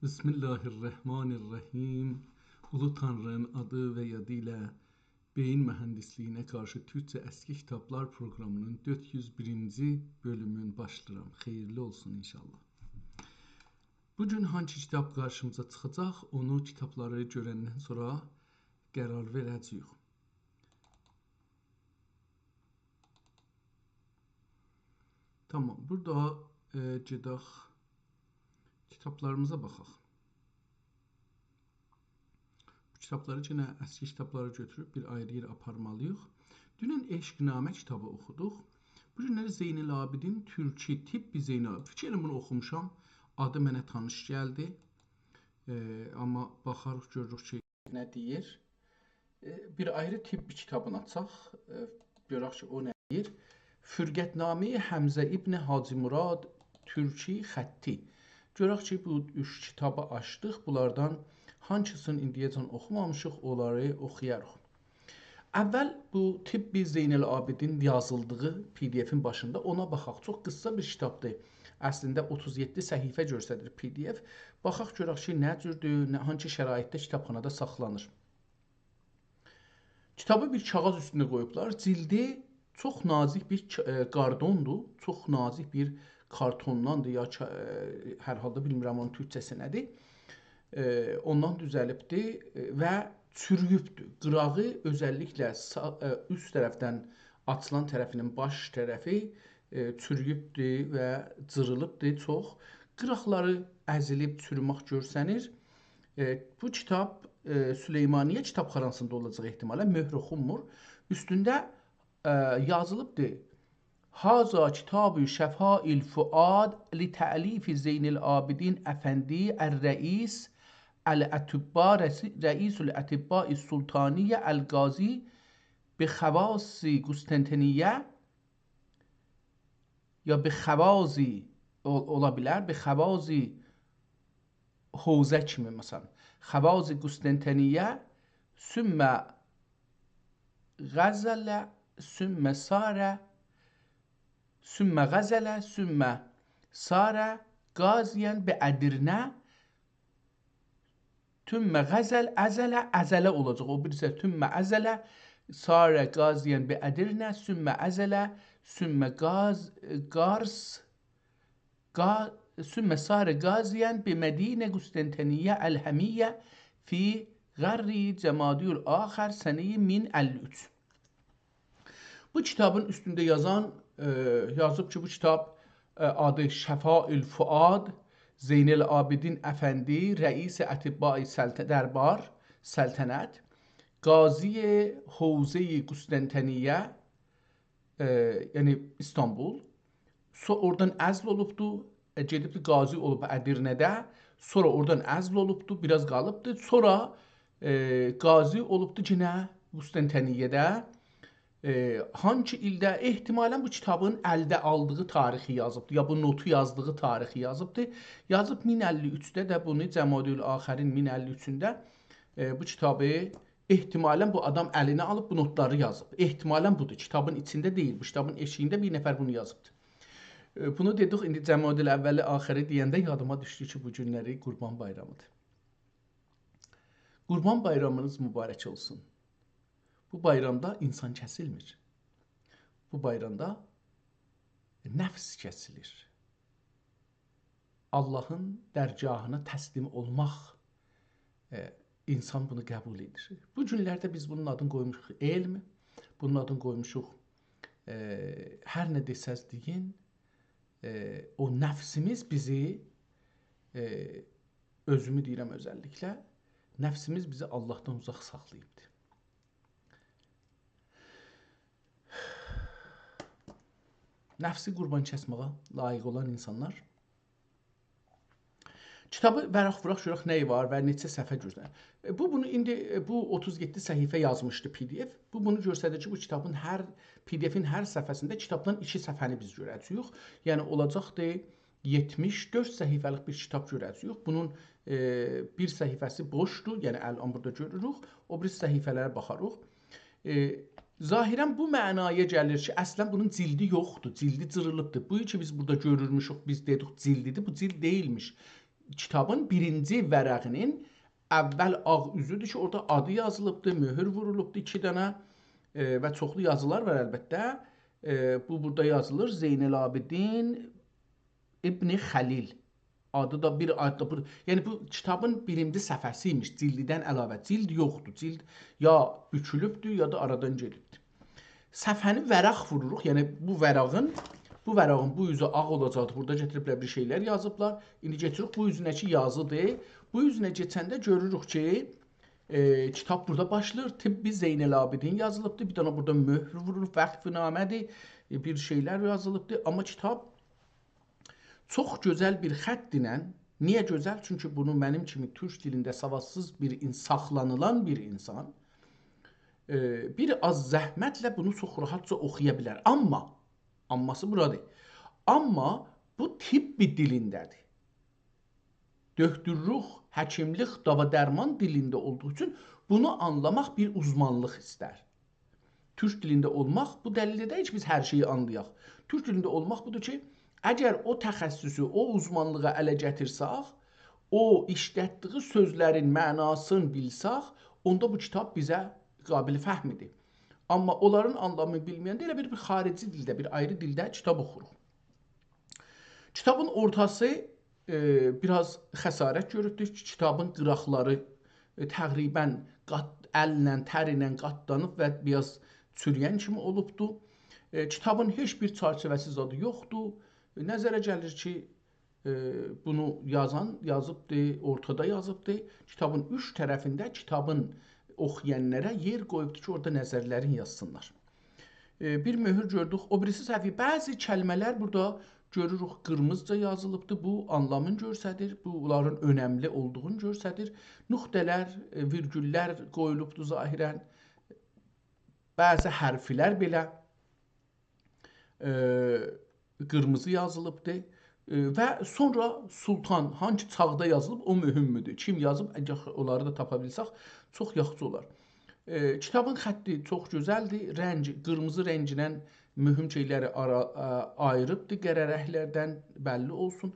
Bismillahirrahmanirrahim. Ulu Tanrı'nın adı ve yadıyla beyin mühendisliyine karşı Türkçe eski kitaplar programının 401. bölümün başlayıram. Xeyirli olsun inşallah. Bugün hangi kitap karşımıza çıxacaq, onu kitabları görəndən sonra qərar verəcəyik. Tamam, burada gedək kitaplarımıza baxaq. Bu kitabları yine eski kitabları götürüb bir ayrı aparmalıyıq. Dünən Eşqnamə kitabı oxuduq. Bu günləri Zeynəl Abidin Türki Tibbi Zeynəl Abidin. Fikirlə bunu oxumuşam. Adı mənə tanış gəldi. Amma baxarıq görürük ki, nə deyir. Bir ayrı tibbi kitabını açaq. Görək ki, o nə deyir. Fürqətnamə Həmzə İbn Hacı Murad Türki Xətti. Görək ki, bu üç kitabı açdıq. Bunlardan hansısını indiyəcən oxumamışıq, onları oxuyarıq. Əvvəl bu Tibbi Zeynəl Abidin yazıldığı PDF-in başında ona baxaq. Çox qısa bir kitabdır. Əslində 37 səhifə göstərir PDF. Baxaq görək ki, nə cürdür, hangi şəraitdə kitabxanada saxlanır. Kitabı bir kağız üstünə qoyublar. Cildi çox nazik bir kardondur. Çox nazik bir kartondandır ya hər halda bilmirəm onun türkçəsi nədir. Ondan düzəlibdir və çürüyübdür. Qırağı özəlliklə üst tərəfdən açılan tərəfinin baş tərəfi çürüyübdür və cırılıbdır çox. Qıraqları əzilib çürümək görsənir. Bu kitab Süleymaniyə kitabxanasında olacaq ehtimalən, möhr oxunmur. Üstündə yazılıbdır. Haza kitab-ı Şəfail Fuad li tə'lif Zeynəl Abidin Əfəndi Ər-Rəis Əl-Ətibba Rəisul Ətibba Sultaniyə Əl-Qazi bi xavasi Qüstəntiniyə ya bi xavazi ola bilər, bi xavazi Hovzə kimi məsələn. Xavazi Qüstəntiniyə sümmə Qəzələ sümmə Sarə sümmə Qəzələ sümmə Sarə Qaziyən bi Ədirnə tümmə Qəzəl əzələ olacaq. O birisi tümmə əzələ Sarə Qaziyən bi Ədirnə sümmə əzələ sümmə Qars sümmə Sarə Qaziyən bi Mədinə Qüstəntiniyə Əl-Həmiyyə fi Qarri Cəmadiyül Axər sənəyi 1053. Bu kitabın üstündə yazıb ki, bu kitab adı Şəfail Fuad Zeynəl Abidin Əfəndi Rəis-i Ətibba-i Dərbar Səltənət Qazi-i Hovze-i Qüstəntiniyə yəni İstanbul. Oradan əzl olubdur, gedibdir qazi olub Ədirnədə, sonra oradan əzl olubdur, biraz qalıbdır, sonra qazi olubdur yenə Qüstəntiniyyədə. Hangi ildə ehtimalən bu kitabın əldə aldığı tarixi yazıbdır, ya bu notu yazdığı tarixi yazıbdır. Yazıb 1053-də də bunu Cəmadiyül Axərin 1053-də bu kitabı ehtimalən bu adam əlinə alıb bu notları yazıb. Ehtimalən budur, kitabın içində deyil, bu kitabın eşiyində bir nəfər bunu yazıbdır. Bunu dedik, indi Cəmadiyül Əvvəli Axəri deyəndə yadıma düşdü ki, bu günləri Qurban Bayramıdır. Qurban Bayramınız mübarək olsun. Bu bayramda insan kəsilmir. Bu bayramda nəfs kəsilir. Allahın dərgahına təslim olmaq insan bunu qəbul edir. Bu günlərdə biz bunun adını qoymuşuq elm, bunun adını qoymuşuq hər nə desəz deyin, o nəfsimiz bizi, özümü deyirəm özəlliklə, nəfsimiz bizi Allahdan uzaq saxlayıbdır. Nəfsi qurban kəsməyə layiq olan insanlar. Kitabı vəraq-vuraq görək nəyi var və neçə səhifə göstərir. Bu 37 səhifə yazmışdı PDF. Bu bunu göstərir ki, bu kitabın PDF-in hər səhifəsində kitabdan 2 səhifəni biz görəcəyik. Yəni olacaqdır 74 səhifəlik bir kitab görəcəyik. Bunun bir səhifəsi boşdur, yəni ələn burada görürük. O bir səhifələrə baxarıq. Zahirən bu mənaya gəlir ki, əslən bunun cildi yoxdur, cildi cırılıbdır. Bu ki biz burada görürmüşük, biz dedik cildidir, bu cild deyilmiş. kitabın birinci vərəqinin əvvəl ağ üzüdür ki, orada adı yazılıbdır, möhür vurulubdur 2 dənə və çoxlu yazılar var əlbəttə. Bu burada yazılır Zeynəlabidin İbn Xəlil. Adı da bir adda bu. Yəni bu kitabın birinci səhifəsi imiş, cildidən əlavə. Cild yoxdur. Cild ya bükülübdür, ya da aradan gedibdir. Səfhəni vərəq vururuq. Yəni bu vərəqin bu üzü ağ olacaqdır. Burada gətiriblər bir şeylər yazıblar. İndi getiririk bu üzünəki yazıdır. Bu üzünə keçəndə görürük ki, kitab burada başlayır. Tibbi Zeynəlabidin yazılıbdır. Bir dənə burada möhr vurulub, vəqfinamədir. Bir şeylər yazılıbdır. Amma kitab çox gözəl bir xəttlə, niyə gözəl? Çünki bunu mənim kimi türk dilində savadsız bir saxlanılan bir insan bir az zəhmətlə bunu çox rahatca oxuya bilər. Amması buradır. Amma bu tibbi dilindədir. Döktürlük, həkimlik, dava-dərman dilində olduğu üçün bunu anlamaq bir uzmanlıq istər. Türk dilində olmaq bu dəlil edək ki, biz hər şeyi anlayaq. Türk dilində olmaq budur ki, əgər o təxəssüsü, o uzmanlığa ələ gətirsək, o işlətdiyi sözlərin mənasını bilsək, onda bu kitab bizə qabil fəhmidir. Amma onların anlamını bilməyəndə elə bir xarici dildə, bir ayrı dildə kitab oxuruq. Kitabın ortası biraz xəsarət görübdür ki, kitabın qıraqları təqribən əllə, tərlə qatlanıb və biraz çürüyən kimi olubdur. Kitabın heç bir çərçivəsi zadı yoxdur. Nəzərə gəlir ki, bunu yazıbdır, ortada yazıbdır. Kitabın üç tərəfində kitabın oxuyanlara yer qoyubdur ki, orada nəzərlərini yazsınlar. Bir möhür gördük. O birisi səhvi. Bəzi kəlmələr burada görürük qırmızıca yazılıbdır. Bu anlamını göstərir. Bunların önəmli olduğunu göstərir. Nöqtələr, virgüllər qoyulubdur zahirən. Bəzi hərflər belə qırmızı yazılıbdır və sonra sultan hangi çağda yazılıb o mühümdür. Kim yazıb, əgər onları da tapa bilsək çox yaxşı olar. Kitabın xətti çox gözəldir. Rəng, qırmızı rənginlə mühüm şeyləri ayırıbdır qərərəklərdən bəlli olsun.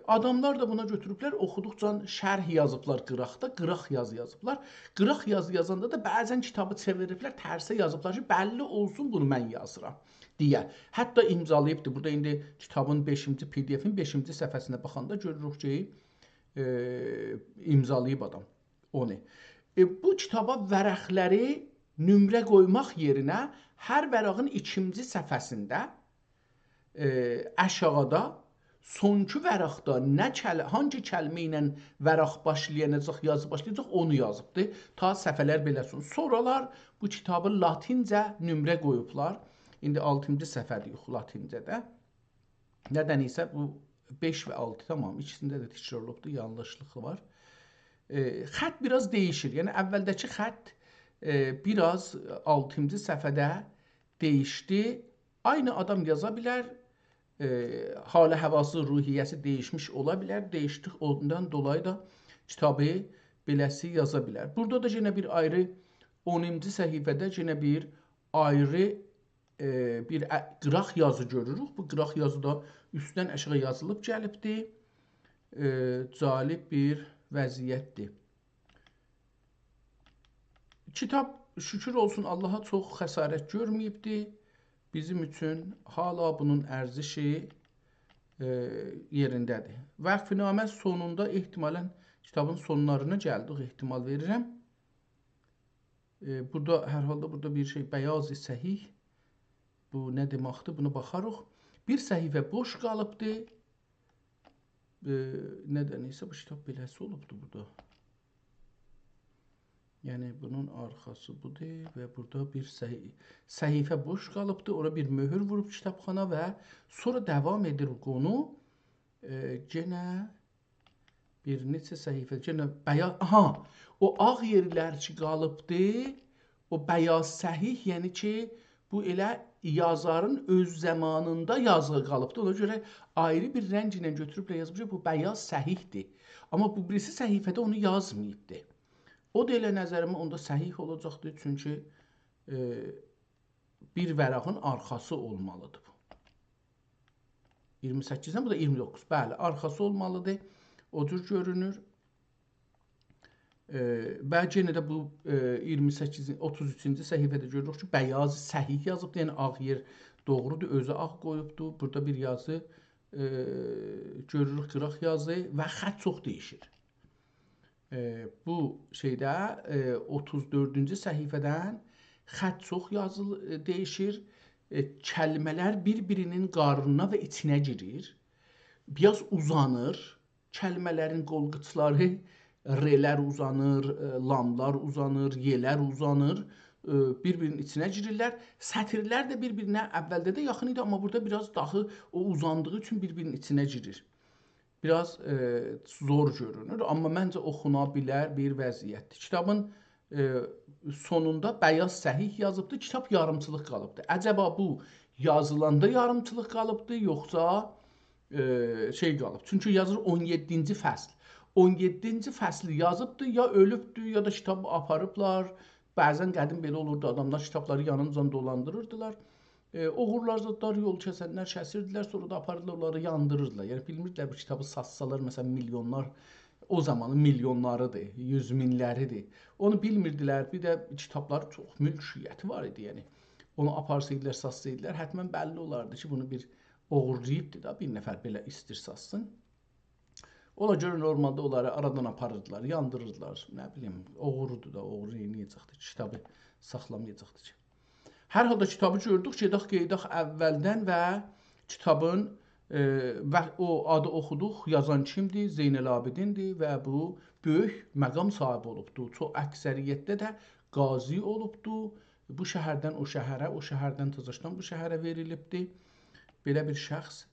Adamlar da buna götürüblər, oxuduqca şərh yazıblar qıraqda, qıraq yazı yazıblar. Qıraq yazı yazanda da bəzən kitabı çeviriblər, tərsə yazıblar ki, bəlli olsun bunu mən yazıram deyə. Hətta imzalayıbdır. Burada indi kitabın 5-ci PDF-in 5-ci səhifəsinə baxanda görürük ki, imzalayıb adam onu. Bu kitaba vərəqləri nömrə qoymaq yerinə hər vərəqin 2-ci səhifəsində aşağıda sonki vərəqdə hangi kəlmə ilə vərəq başlayacaq, yazı başlayacaq onu yazıbdır. Ta səhifələr beləsin. Sonralar bu kitabı latincə nömrə qoyublar. İndi 6-cı səhifədir yox latincədə. Nədən isə bu 5 və 6 tamam. İkisində də təkrar olubdur, yanlışlığı var. Xətt biraz dəyişir. Yəni əvvəldəki xətt biraz 6-cı səhifədə dəyişdi. Aynı adam yaza bilər. Halı həvası, ruhiyyəsi dəyişmiş ola bilər. Dəyişdik ondan dolayı da kitabı beləsi yaza bilər. Burada da yenə bir ayrı 10-cu səhifədə yenə bir ayrı bir qıraq yazı görürük. Bu qıraq yazı da üstdən aşağı yazılıb gəlibdir. Cəlib bir vəziyyətdir. Kitab şükür olsun Allaha çox xəsarət görməyibdir. Bizim üçün hala bunun ərzişi yerindədir. Vəqfinamə sonunda ehtimalən kitabın sonlarına gəldik, ehtimal verirəm. Burada hər halda burada bir şey bəyaz-ı səhih. Bu nə deməkdir? Buna baxarıq. Bir səhifə boş qalıbdır. Nədən isə bu kitab beləsi olubdur burada. Yəni bunun arxası budur və burada bir səhifə boş qalıbdır. Ora bir möhür vurub kitabxana və sonra davam edir qonu. Yenə bir neçə səhifə, yenə bəyaz, o ağ yerlər ki qalıbdır, o bəyaz səhih, yəni ki bu elə yazarın öz zamanında yazığı qalıbdır. Ona görə ayrı bir rəng ilə götürüblə yazmış, bu bəyaz səhihdir. Amma bu birisi səhifədə onu yazmayıbdır. O da elə nəzərimə onda səhih olacaqdır, çünki bir vərəqin arxası olmalıdır bu. 28-dən bu da 29, bəli, arxası olmalıdır. o cür görünür. Və yenə də bu 33-cü səhifədə görürük ki, bəyaz səhih yazıbdır, yəni ağ yer doğrudur, özü ağ qoyubdur. Burada bir yazı görürük, qıraq yazı və xətt çox dəyişir. Bu şeydə 34-cü səhifədən xətt çox dəyişir. Kəlmələr bir-birinin qarnına və içinə girir. Biraz uzanır. Kəlmələrin qolqıçları R-lər uzanır, lamlar uzanır, Y-lər uzanır, bir-birinin içinə girirlər. Sətirlər də bir-birinə əvvəldə də yaxın idi, amma burada biraz daxı o uzandığı üçün bir-birinin içinə girir. Biraz zor görünür, amma məncə oxuna bilər bir vəziyyətdir. Kitabın sonunda bəyaz səhih yazıbdır, kitab yarımçılıq qalıbdır. Əcəba bu yazılanda yarımçılıq qalıbdır, yoxsa şey qalıb? Çünki yazır 17-ci fəsl. 17-ci fəsli yazıbdır, ya ölübdür, ya da kitabı aparıblar. Bəzən qədim belə olurdu, adamlar kitabları yanınca dolandırırdılar. Oğurlar, zadlar, yol kəsənlər kəsirdilər, sonra da aparırdılar, onları yandırırdılar. Yəni bilmirdilər bu kitabı satsalar, məsələn milyonlar, o zamanın milyonlarıdır, yüz minləridir. Onu bilmirdilər, bir də kitablar çox mülkiyyəti var idi, yəni. Onu aparsaydılar, satsaydılar, həttəmən bəlli olardı ki, bunu bir oğurlayıbdır da, bir nəfər belə istir satsın. Ona görə normalde onları aradan aparırdılar, yandırırdılar, nə bilim, oğurudur da, oğru eləyəcəkdir, kitabı saxlamayacaqdır ki. Hər halda kitabı gördük, qeydaq əvvəldən və kitabın və o adı oxuduq, yazan kimdir? Zeynəl Abidindir və bu böyük məqam sahibi olubdur. Çox əksəriyyətdə də qazi olubdur. Bu şəhərdən o şəhərə, o şəhərdən Təzəşdan bu şəhərə verilibdir. Belə bir şəxs.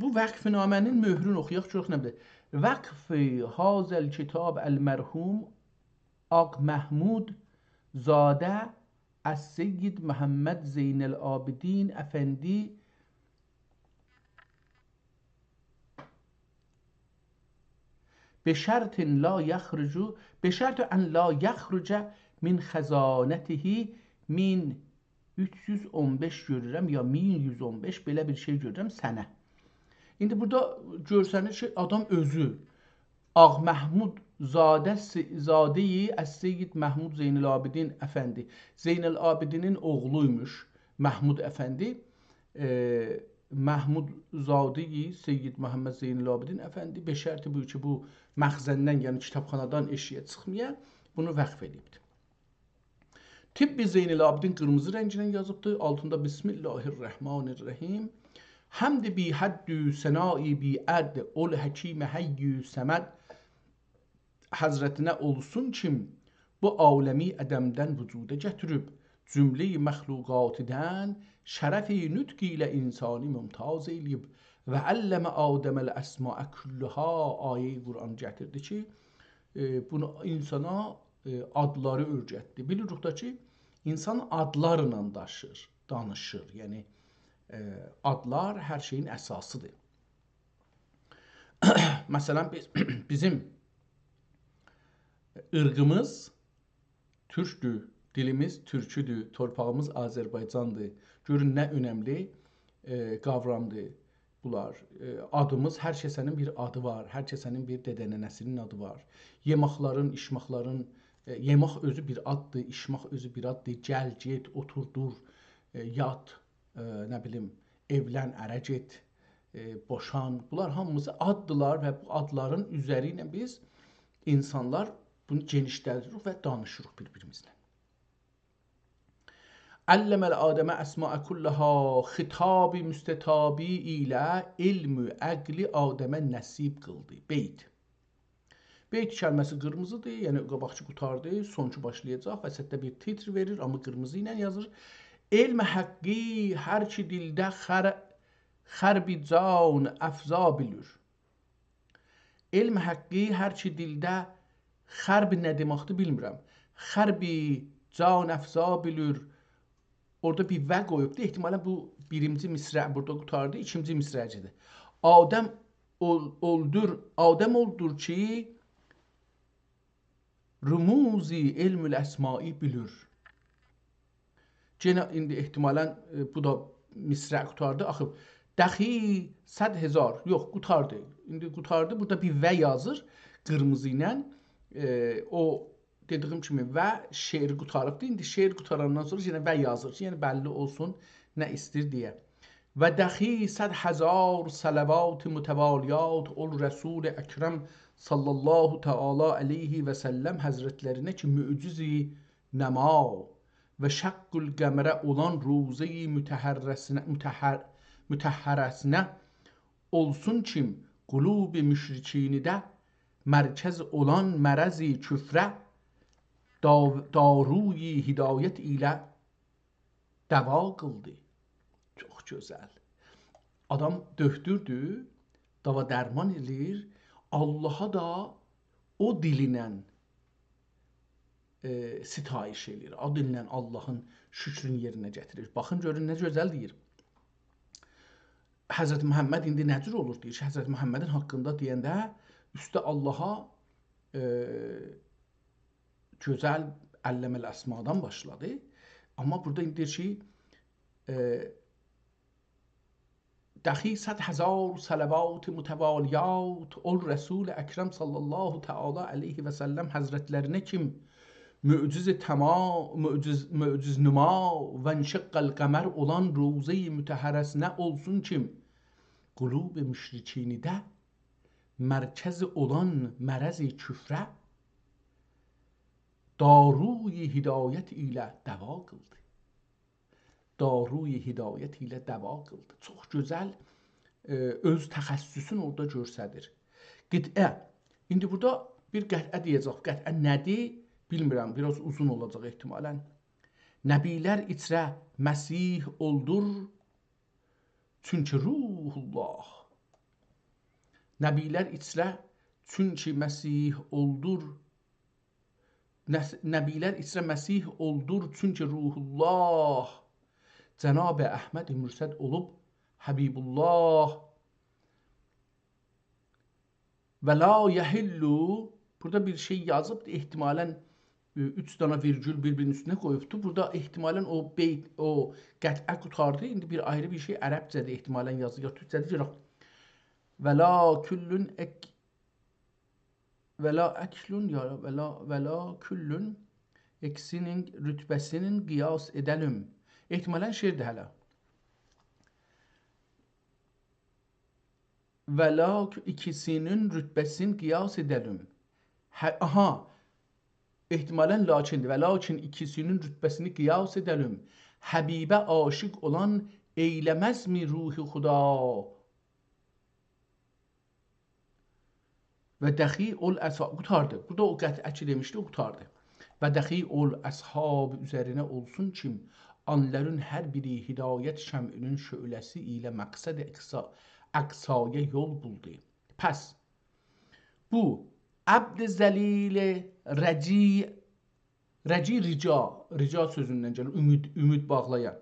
Bu vəqfnamənin möhrünü oxuyaq, çox nədir? Vəqf-i hazəl kitab əl-mərhum Ağ Məhmud Zadə Əs-Seyyid Məhəmməd Zeynəl Abidin Əfəndi بشرط en la yəxrucə min xəzanətihi min 315 görürəm ya 1115 belə bir şey görürəm sənə. İndi burada görsənir ki, adam özü Ağ Məhmud Zadeyi Əs-Seyyid Məhmud Zeynəl Abidin Əfəndi. Zeynəl Abidinin oğluymuş Məhmud Əfəndi. Məhmud Zadeyi Seyyid Məhəmməd Zeynəl Abidin Əfəndi beşərti bu ki, bu məxzəndən, yəni kitabxanadan eşiyə çıxmaya bunu vəqf edibdir. Tibbi Zeynəl Abidin qırmızı rəngindən yazıbdır. Altında Bismillahirrahmanirrahim. Həmd bi həddü sənai bi əd ol həkimə həyyü səməd Həzrətinə olsun kim bu aləmi ədəmdən vücuda gətirib cümlə-i məxluqatıdan şərəf-i nütqi ilə insani mümtaz eləyib və əlləmə Adəməl əsmaə küllüha ayə-i Quran gətirdi ki, bunu insana adları öyrətdi. Bilirik da ki, insan adlarla danışır. Yəni, adlar hər şeyin əsasıdır. Məsələn, bizim ırqımız türkdür, dilimiz türküdür, torpağımız Azərbaycandır. Görün, nə önəmli qavramdır bunlar. Adımız, hər kəsənin bir adı var, hər kəsənin bir dədənənəsinin adı var. Yemaqların, işmaqların, yemaq özü bir addır, işmaq özü bir addır. Gəl, get, otur, dur, yat, nə bilim, evlən, ərə get, boşan. Bunlar hamımızı addılar və bu adların üzəri ilə biz insanlar bunu genişlədirik və danışırıq bir-birimizlə. Əlləməl Adəmə əsmaə kullaha xitab-i müstətabi ilə ilmü əqli Adəmə nəsib qıldı. Beyt. Beyt kəlməsi qırmızıdır, yəni qabaqçı qutardı, sonuncu başlayacaq, vəsətdə bir titr verir, amma qırmızı ilə yazır. Elm həqqi hər ki dildə xərbi can əfza bilir. Elm həqqi hər ki dildə xərbi nə deməkdir bilmirəm. Xərbi can əfza bilir. Orada bir və qoyubdur. Ehtimalən bu birinci misrə burada qutardı, ikinci misrəcidir. Adəm oldur ki, rumuzi elmül əsmai bilir. Yenə indi ehtimalən bu da misrə qutardı. Axı Dəxi 100.000. Yox, qutardı. İndi qutardı. Burada bir və yazır qırmızı ilə. O dediyim kimi və şeir qutarıbdı. İndi şeir qutarandan sonra yenə və yazır ki, yəni bəlli olsun nə istir deyə. Və dəxi 100.000 salavat mütəvaliyat ol Rəsul Əkrəm sallallahu teala aleyhi və səlləm həzrətlərinə ki, mücizi nəma və şəqqül qəmərə olan ruze-i mütəhhərəsinə olsun kim qulub müşrikini də mərkəz olan mərəzi küfrə daruyi hidayət ilə dəva qıldı. Çox gözəl. Adam döktürdü, dava dərman edir, Allaha da o dilinlə sitayiş edir. O dilinlə Allahın şükrünü yerinə gətirir. Baxın, görün nə gözəl deyir. Həzrəti Məhəmməd indi nəcür olur deyir ki, Həzrəti Məhəmmədin haqqında deyəndə üstə Allaha gözəl əlləməl əsmadan başladı. Amma burada indi deyir ki, dəxi 100.000 salavat mütəvaliyat ol Rəsul Əkrəm sallallahu teala aleyhi və səlləm həzrətlərinə kim müciz nüma və enşəqqəl qəmər olan ruze-i mütəhhərəsinə olsun kim qulub müşrikini də mərkəz olan mərəzi küfrə daruyi hidayət ilə dəva qıldı. Daruyi hidayət ilə dəva qıldı. Çox gözəl öz təxəssüsünü orada göstərir. Qitə. İndi burada bir qətə deyəcək. Qətə nədir? Bilmirəm. Biraz uzun olacaq ehtimalən. Nəbilər içrə Məsih oldur. Çünki ruhullah. Nəbilər içrə çünki Məsih oldur. Nəbilər içrə Məsih oldur. Çünki ruhullah. Cənab-ı Əhməd Mürsəd olub Həbibullah və la yəhillu. Burada bir şey yazıbdır, ehtimalən 3 dana virgül bir-birinin üstünə qoyubdur. Burada ehtimalən o beyt, o qətə qutardı. İndi bir ayrı bir şey ərəbcədə ehtimalən yazır, ya türkcədə yox. Və la küllün və la əklün ya və la küllün eksinin rütbəsinin qiyas edəlim. Ehtimalən şeirdir hələ. Və la ikisinin rütbəsini qiyas edəlim. Aha, ehtimalən lakindir. Və lakin ikisinin rütbəsini qiyas edəlim. Həbibə aşıq olan eyləməzmi ruhi xuda? Və dəxi ol əshab. Qutardı. Burada o qətəçi demişdi, qutardı. Və dəxi ol əshab üzərinə olsun kim? Anların hər biri hidayət şəminin şöləsi ilə məqsəd əqsaya yol buldu. Pəs, bu əbd-i zəlil rəci rica sözündən gəlir, ümid bağlayan,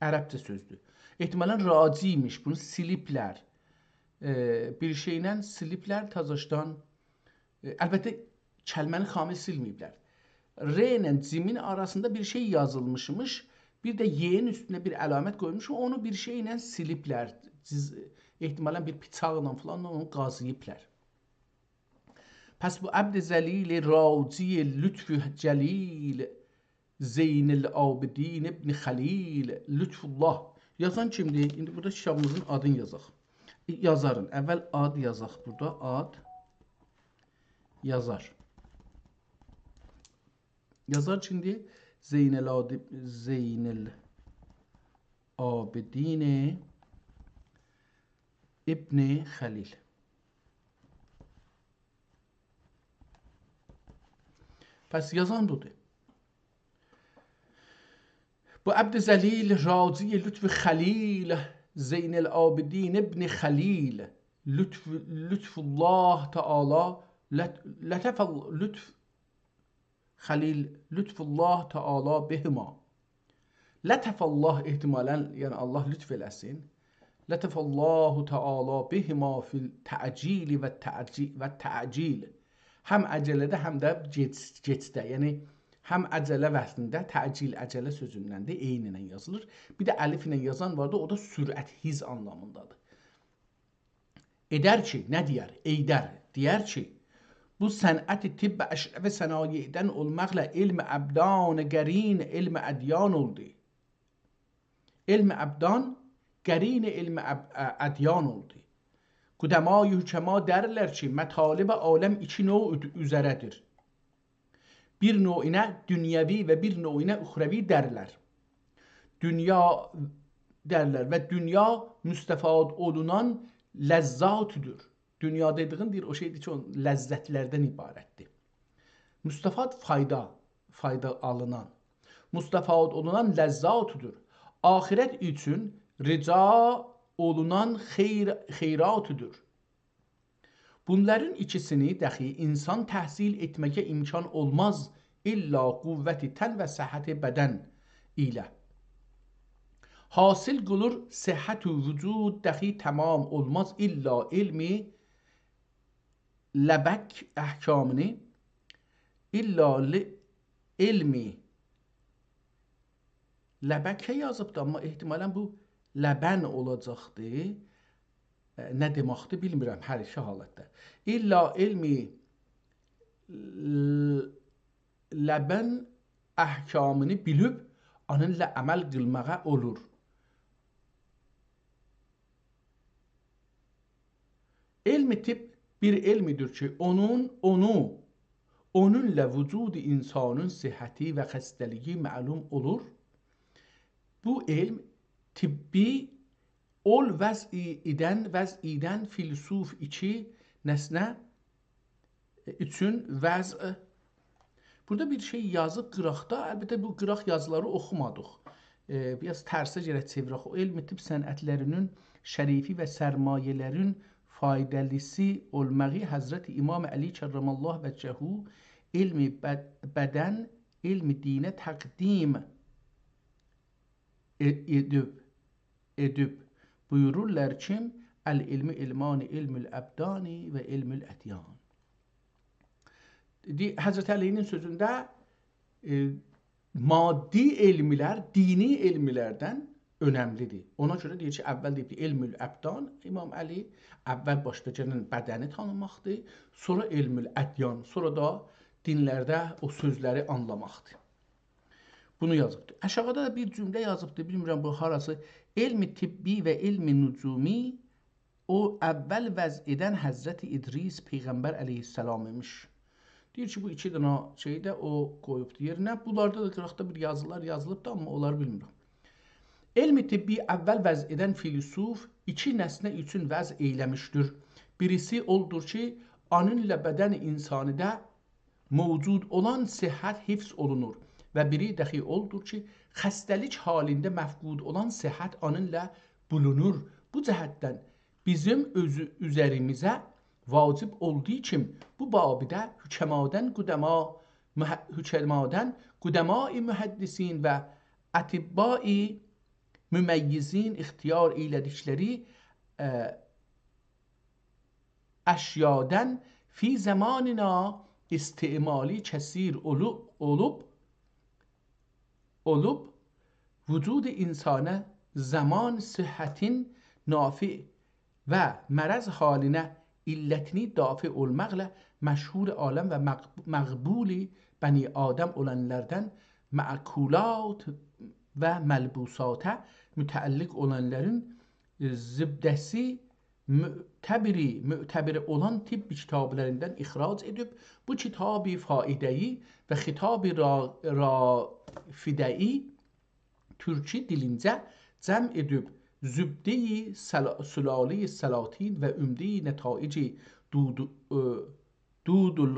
ərəbcə sözdür. Ehtimalən raciymiş, bunu siliblər. Bir şeylə siliblər təzaşdan, əlbəttə kəlməni xamil silməyiblər. R ilə cimin arasında bir şey yazılmışmış, bir də Y-nin üstünə bir əlamət qoymuş, onu bir şeylə siliblər. Ehtimalən bir bıçaqla falan onu qazıyıblər. Pəs bu əbd-i zəlil raci lütfü cəlil Zeynəl Abidin ibn Xəlil lütfullah. Yazan kimdir? İndi burada kitabımızın adını yazaq. Yazarın. Əvvəl ad yazaq burada. Ad yazar. Yazar kimdir? Zeynəl Abidin ibn Xəlil. Pəs yazan budur. Bu əbd-i zəlil raci lütfü Xəlil Zeynəl Abidin ibn Xəlil lütfullah Teala lütf Xəlil lütfullah Teala behima. Lətəfəllah ehtimalən, yəni Allah lütf eləsin. Lətəfəllahu Teala behima fil tə'cili və tə'cil. Həm əcələdə, həm də gecdə. Yəni, Həm əcələ vəznində təcil əcələ sözündən də eyni ilə yazılır. Bir də əlif ilə yazan vardı, o da sürət, hiz anlamındadır. Edər ki, nə deyər? Eydər. Deyər ki, bu sənət tibb əşrəf sənayədən olmaqla elm əbdan qərin elm ədyan oldu. Elm əbdan qərin elm ədyan oldu. Qudəma-i hükəma dərlər ki, mətalib aləm iki növ üzərədir. Bir növünə dünyəvi və bir növünə uxrəvi dərlər. Dünya dərlər və dünya müstəfad olunan ləzzatüdür. Dünya dediğin deyir, o şeydir ki, o ləzzətlərdən ibarətdir. Müstəfad fayda alınan. Müstəfad olunan ləzzatüdür. Ahirət üçün rica olunan xeyratüdür. Bunların ikisini dəxi insan təhsil etməkə imkan olmaz illa qüvvəti tən və səhhəti bədən ilə. Hasil qılır səhhət-ü vücud dəxi tamam olmaz illa ilmi ləbək əhkamını illa ilmi ləbəkə yazıbdı, amma ehtimalən bu ləbən olacaqdır. Nə deməkdir bilmirəm hər iki halətdə. İlla ilmi ləbən əhkamını bilib onunla əməl qılmağa olur. Elmi tibb bir elmidir ki, onunla vücud insanın sihhəti və xəstəliyi məlum olur. Bu elm tibbi ol vəz'idən filsuf içi nesne üçün vəz. Burada bir şey yazıb qıraqda, əlbəttə bu qıraq yazıları oxumadıq. Biraz tərsə görə çevirək. O elmi tibb sənətlərinin şərifi və sərmayələrin faydalısı olmağı Həzrət İmam Əli kərramallahu vəcəhu elmi bədən, elmi dinə təqdim edib. Buyururlar ki, el-ilmi ilmani ilmül əbdani və ilmül ədyan. Həzrət Əlinin sözündə maddi elmlər dini elmlərdən önəmlidir. Ona görə deyir ki, əvvəl deyib ki, elmül əbdan, İmam Əli əvvəl başlayacaq bədəni tanımaqdır, sonra elmül ədyan, sonra da dinlərdə o sözləri anlamaqdır. Bunu yazıbdır. Aşağıda da bir cümlə yazıbdır, bilmirəm bu harası. Elmi tibbi və elmi nücumi o əvvəl vəz edən Həzrəti İdris Peyğəmbər əleyhissalam imiş. Deyir ki, bu iki dənə şeyi də o qoyubdur yerinə. Bunlarda da qıraqda bir yazılar yazılıbdır, amma onları bilmirəm. Elmi tibbi əvvəl vəz edən filsuf iki nəsnə üçün vəz eyləmişdir. Birisi oldur ki, onunla bədən insanidə mövcud olan sihhət hifz olunur. Və biri dəxi oldur ki, xəstəlik halində məfqud olan səhhət onunla bulunur. Bu cəhətdən bizim üzərimizə vacib olduğu kimi bu babidə hükəmadan qudəma-i mühəddisin və ətibbai müməyyizin ixtiyar eylədikləri əşyadan fi zamanina istimali kəsir olub vücud insana zaman sıhhatin nafi və mərəz halinə illətini dafi olmaqla məşhur aləm və məqbuli bəni Adəm olanlardan məkulat və məlbusata mütəalliq olanların zibdəsi mütəbiri olan tibb kitablarından ixrac edib bu kitabı faidəyi və xitabı rafidəyi türkçe dilincə cəm edib zübdeyi sülali salatin və ümdeyi nətaici dudul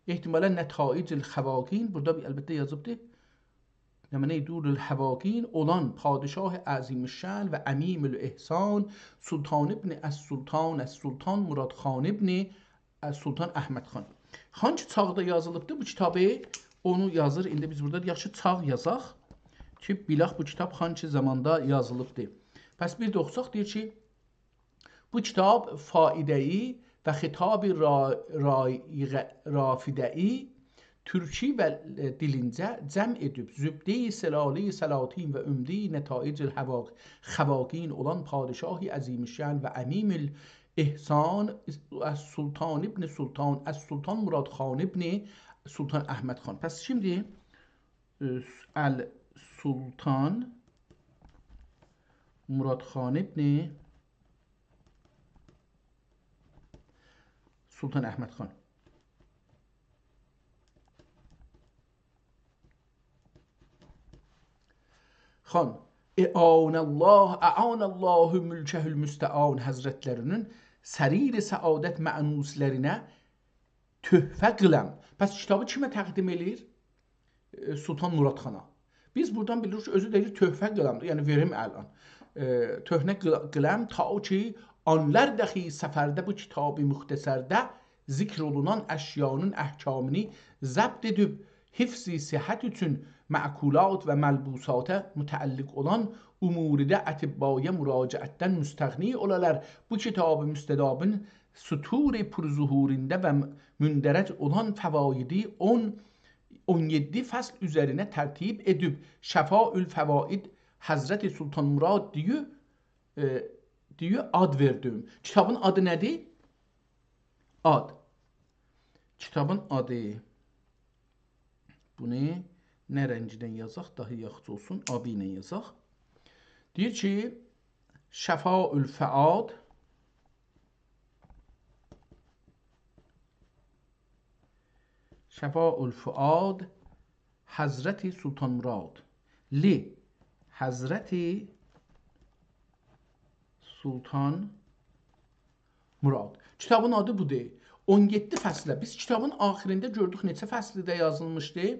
ehtimalen netaicil xavagin burada əlbəttə yazıbdır. Nəmənə dudul xavagin olan padişah əzimüşşən və əmimül ihsan Sultan ibn Əs-Sultan Murad Xan ibn Əs-Sultan Əhməd xan. Hangi çağda yazılıbdır bu kitabı? Onu yazır. İndi biz burada yaxşı çağ yazaq ki, bilək bu kitab hangi zamanda yazılıbdır. Pəs bir də oxusaq deyir ki, bu kitab faidəyi və xitab-ı rafidəyi türki və dilincə cəm edib zübde-i selale-i selatin və ümde-i netaic xevaqin olan padişah-ı azimüşşan və emim احسان از سلطان ابن سلطان از سلطان مراد خان ابن سلطان احمد خان. پس şimdi السلطان مراد خان ابن سلطان احمد خان خان اعان الله mülkehül müstean Hazretlerinin sərir səadət mənuslərinə töhfə qıləm. Pəs kitabı kimə təqdim edir? Sultan Murad xana. Biz buradan bilirik ki, özü deyir töhfə qıləm, yəni verim əlan. Töhnə qıləm ta ki, anlar dəxi səfərdə bu kitabı müxtəsərdə zikr olunan əşyanın əhkamını zəbt edib, hifzi sihət üçün məkulat və məlbusata mütəalliq olan umuridə ətibbaya müraciətdən müstəğni olalar. Bu kitabı müstədabın sütur-i pürzuhurində və mündərəc olan fəvaidi 17 fəsl üzərinə tərtib edib Şəfaül Fəvaid Həzrəti Sultan Murad diye ad verdim. Kitabın adı nədir? Ad. Kitabın adı. Bunu nə rəngdən yazaq, daha yaxşı olsun, abi ilə yazaq. Deyir ki, Şəfaül Fəad Şəfaül Fəad Həzrəti Sultan Murad li Həzrəti Sultan Murad. Kitabın adı budur. 17 fəslə. Biz kitabın axirində gördük neçə fəslidə yazılmışdı.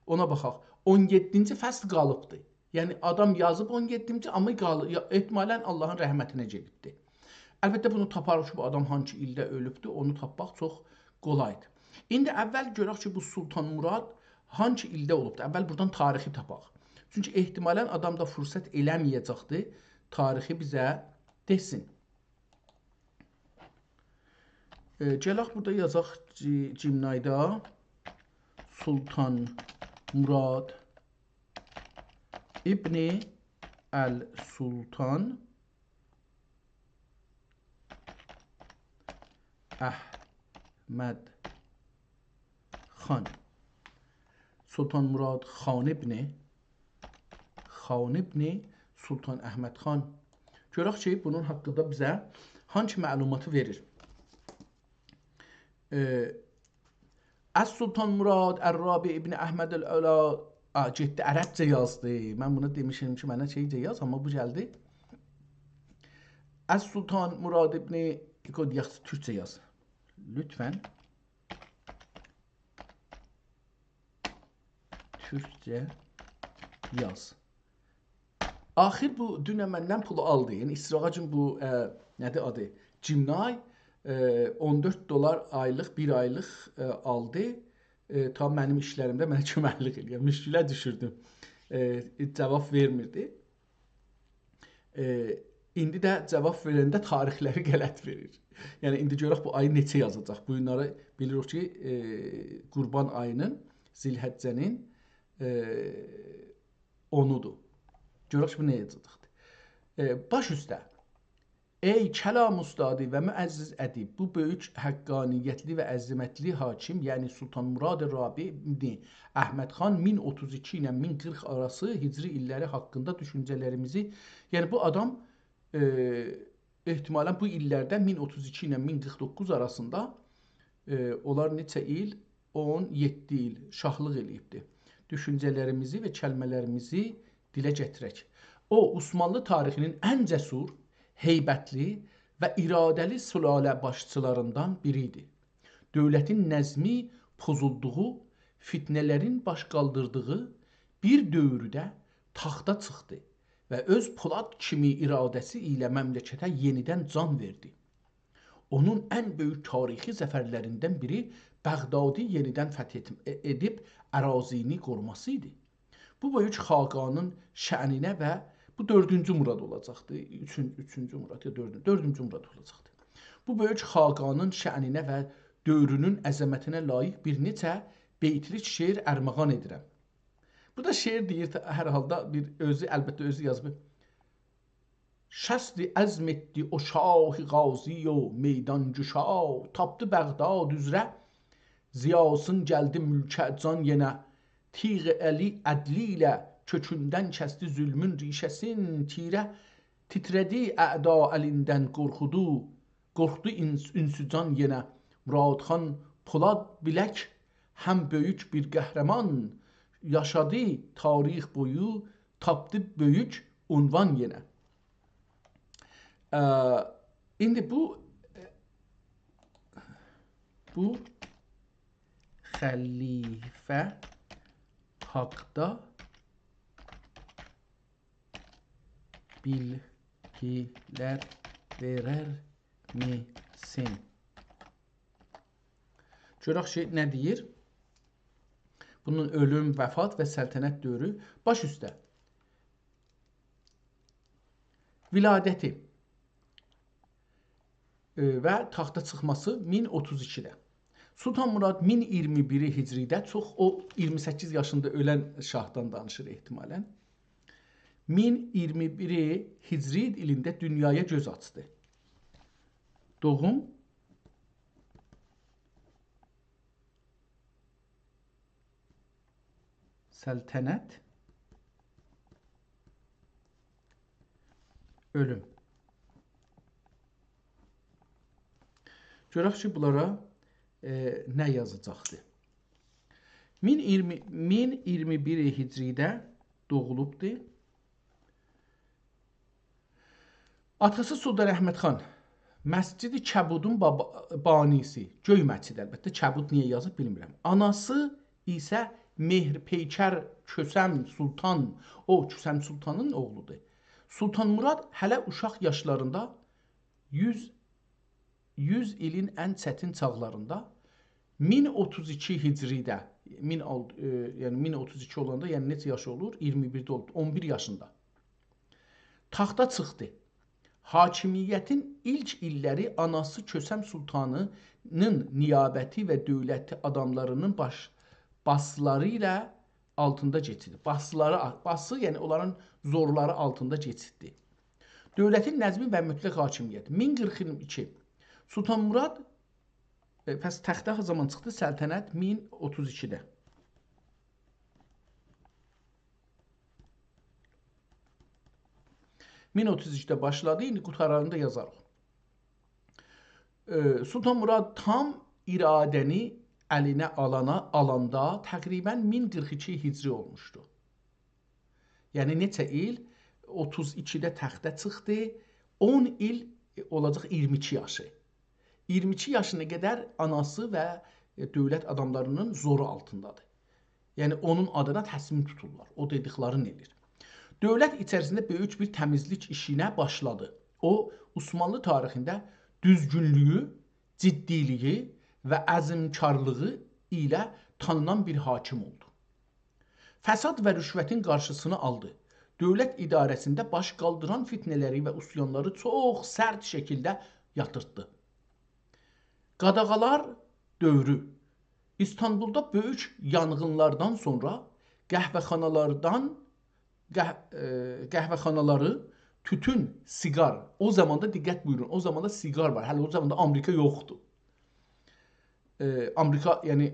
Ona baxaq. 17-ci fəsl qalıbdır. Yəni adam yazıb 17-ci amma ehtimalən Allahın rəhmətinə gedibdir. Əlbəttə bunu taparıq ki, bu adam hangi ildə ölübdür, onu tapmaq çox qolaydır. İndi əvvəl görək ki, bu Sultan Murad hangi ildə olubdur. Əvvəl buradan tarixi tapaq. Çünki ehtimalən adam da fürsət eləməyəcəkdir tarixi bizə desin. Gələk burada yazaq Cimnayda Sultan Murad İbni Əl-Sultan Əhməd Xan. Sultan Murad Xan İbni Sultan Əhməd Xan. Görək ki, bunun haqqında bizə hangi məlumatı verir? Sultan Murad Ər-Rabi İbni Əhməd Əl-Əla getdi, ərəbcə yazdı. Mən buna demişim ki, mənə şeycə yaz, amma bu gəldi. Sultan Murad İbni yaxşı, türkcə yaz. Lütfən. Türkcə yaz. Axir bu dünə məndən pulu aldı. Yəni İsrağacın bu nədir adı? Cimnay 14 dolar aylıq, bir aylıq aldı. Ta mənim işlərimdə mənə köməklik edir. Müşkülə düşürdüm. Cavab vermirdi. İndi də cavab verəndə tarixləri qələt verir. Yəni indi görək bu ayı neçə yazacaq. Bu günləri bilirik ki, Qurban ayının, Zilhəccənin 10-udur. Görək ki, bu nə yazacaqdır. Baş üstə. Ey kəlam ustadı və müəzziz ədib, bu böyük həqqaniyyətli və əzəmətli hakim, yəni Sultan Murad Rabi İbni Əhməd Xan 1032 ilə 1040 arası hicri illəri haqqında düşüncələrimizi, yəni bu adam ehtimalən bu illərdə 1032 ilə 1049 arasında onlar neçə il? 17 il şahlıq eləyibdir. Düşüncələrimizi və kəlmələrimizi dilə gətirək. O, Osmanlı tarixinin ən cəsur, heybətli və iradəli sülalə başçılarından biridir. Dövlətin nəzmi pozulduğu, fitnələrin baş qaldırdığı bir dövrdə taxta çıxdı və öz Polad kimi iradəsi ilə məmləkətə yenidən can verdi. Onun ən böyük tarixi zəfərlərindən biri Bəğdadi yenidən fəth edib ərazini qoruması idi. Bu böyük xaqanın şəninə və bu 4-cü Murad olacaqdı. 3-cü Murad ya 4-cü Murad olacaqdı. Bu böyük xaqanın şəninə və dövrünün əzəmətinə layiq bir neçə beytlik şeir ərmağan edirəm. Bu da şeir deyir, hər halda bir özü, əlbəttə özü yazıb. Şəsdi əzm etdi o şah-ı qazi o meydan cüşa, tapdı Bəğdad üzrə ziyasın gəldi mülkə can yenə, tiğ əli ədli ilə kökündən kəsdi zülmün rişəsin tirə, titrədi əda əlindən qorxdu ünsücan yenə, Muradxan Polad bilək həm böyük bir qəhrəman, yaşadı tarix boyu, tapdı böyük unvan yenə. İndi bu xəlifə haqda bilgilər verər misin? Görək ki, nə deyir? Bunun ölüm, vəfat və səltənət dövrü baş üstə. Viladəti və taxta çıxması 1032-də. Sultan Murad 1021-i Hicridə, çox o 28 yaşında ölən şahdan danışır ehtimalən. 1021-i Hicri ilində dünyaya göz açdı. Doğum səltənət, ölüm. Görək ki, bunlara nə yazacaqdır? 1021 Hicridə doğulubdur. Atası Sultan Əhməd xan Məscid-i Kəbudun banisi, Göy məscid əlbəttə, Kəbud niyə yazıb bilmirəm. Anası isə Mehrpeykər Kösəm Sultan, o Kösəm Sultanın oğludur. Sultan Murad hələ uşaq yaşlarında 100 ilin ən çətin çağlarında 1032 Hicridə, yəni 1032 olanda, yəni neçə yaşı olur? 21-də oldu, 11 yaşında. Taxta çıxdı. Hakimiyyətin ilk illəri anası Kösəm Sultanının niyabəti və dövləti adamlarının basları ilə altında keçirdi. Bası, yəni onların zorları altında keçirdi. Dövlətin nəzmi və mütləq hakimiyyəti. 1042 Sultan Murad təxtə zaman çıxdı, səltənət 1032-də. (1033-də başladı, indi qutarlarında yazarıq. Sultan Murad tam iradəni əlinə alanda təqribən 1042 Hicri olmuşdu. Yəni neçə il? 32-də təxtə çıxdı, 10 il olacaq 22 yaşı. 22 yaşına qədər anası və dövlət adamlarının zoru altındadır. Yəni onun adına təslim tuturlar, o dediklərini edir. Dövlət içərisində böyük bir təmizlik işinə başladı. O, Osmanlı tarixində düzgünlüyü, ciddiliyi və əzmkarlığı ilə tanınan bir hakim oldu. Fəsad və rüşvətin qarşısını aldı. Dövlət idarəsində baş qaldıran fitnələri və üsyanları çox sərt şəkildə yatırtdı. Qadağalar dövrü. İstanbulda böyük yanğınlardan sonra qəhvəxanaları tütün, siqar, o zamanda diqqət buyurun, o zamanda siqar var, hələ o zamanda Amerika yoxdur. Amerika, yəni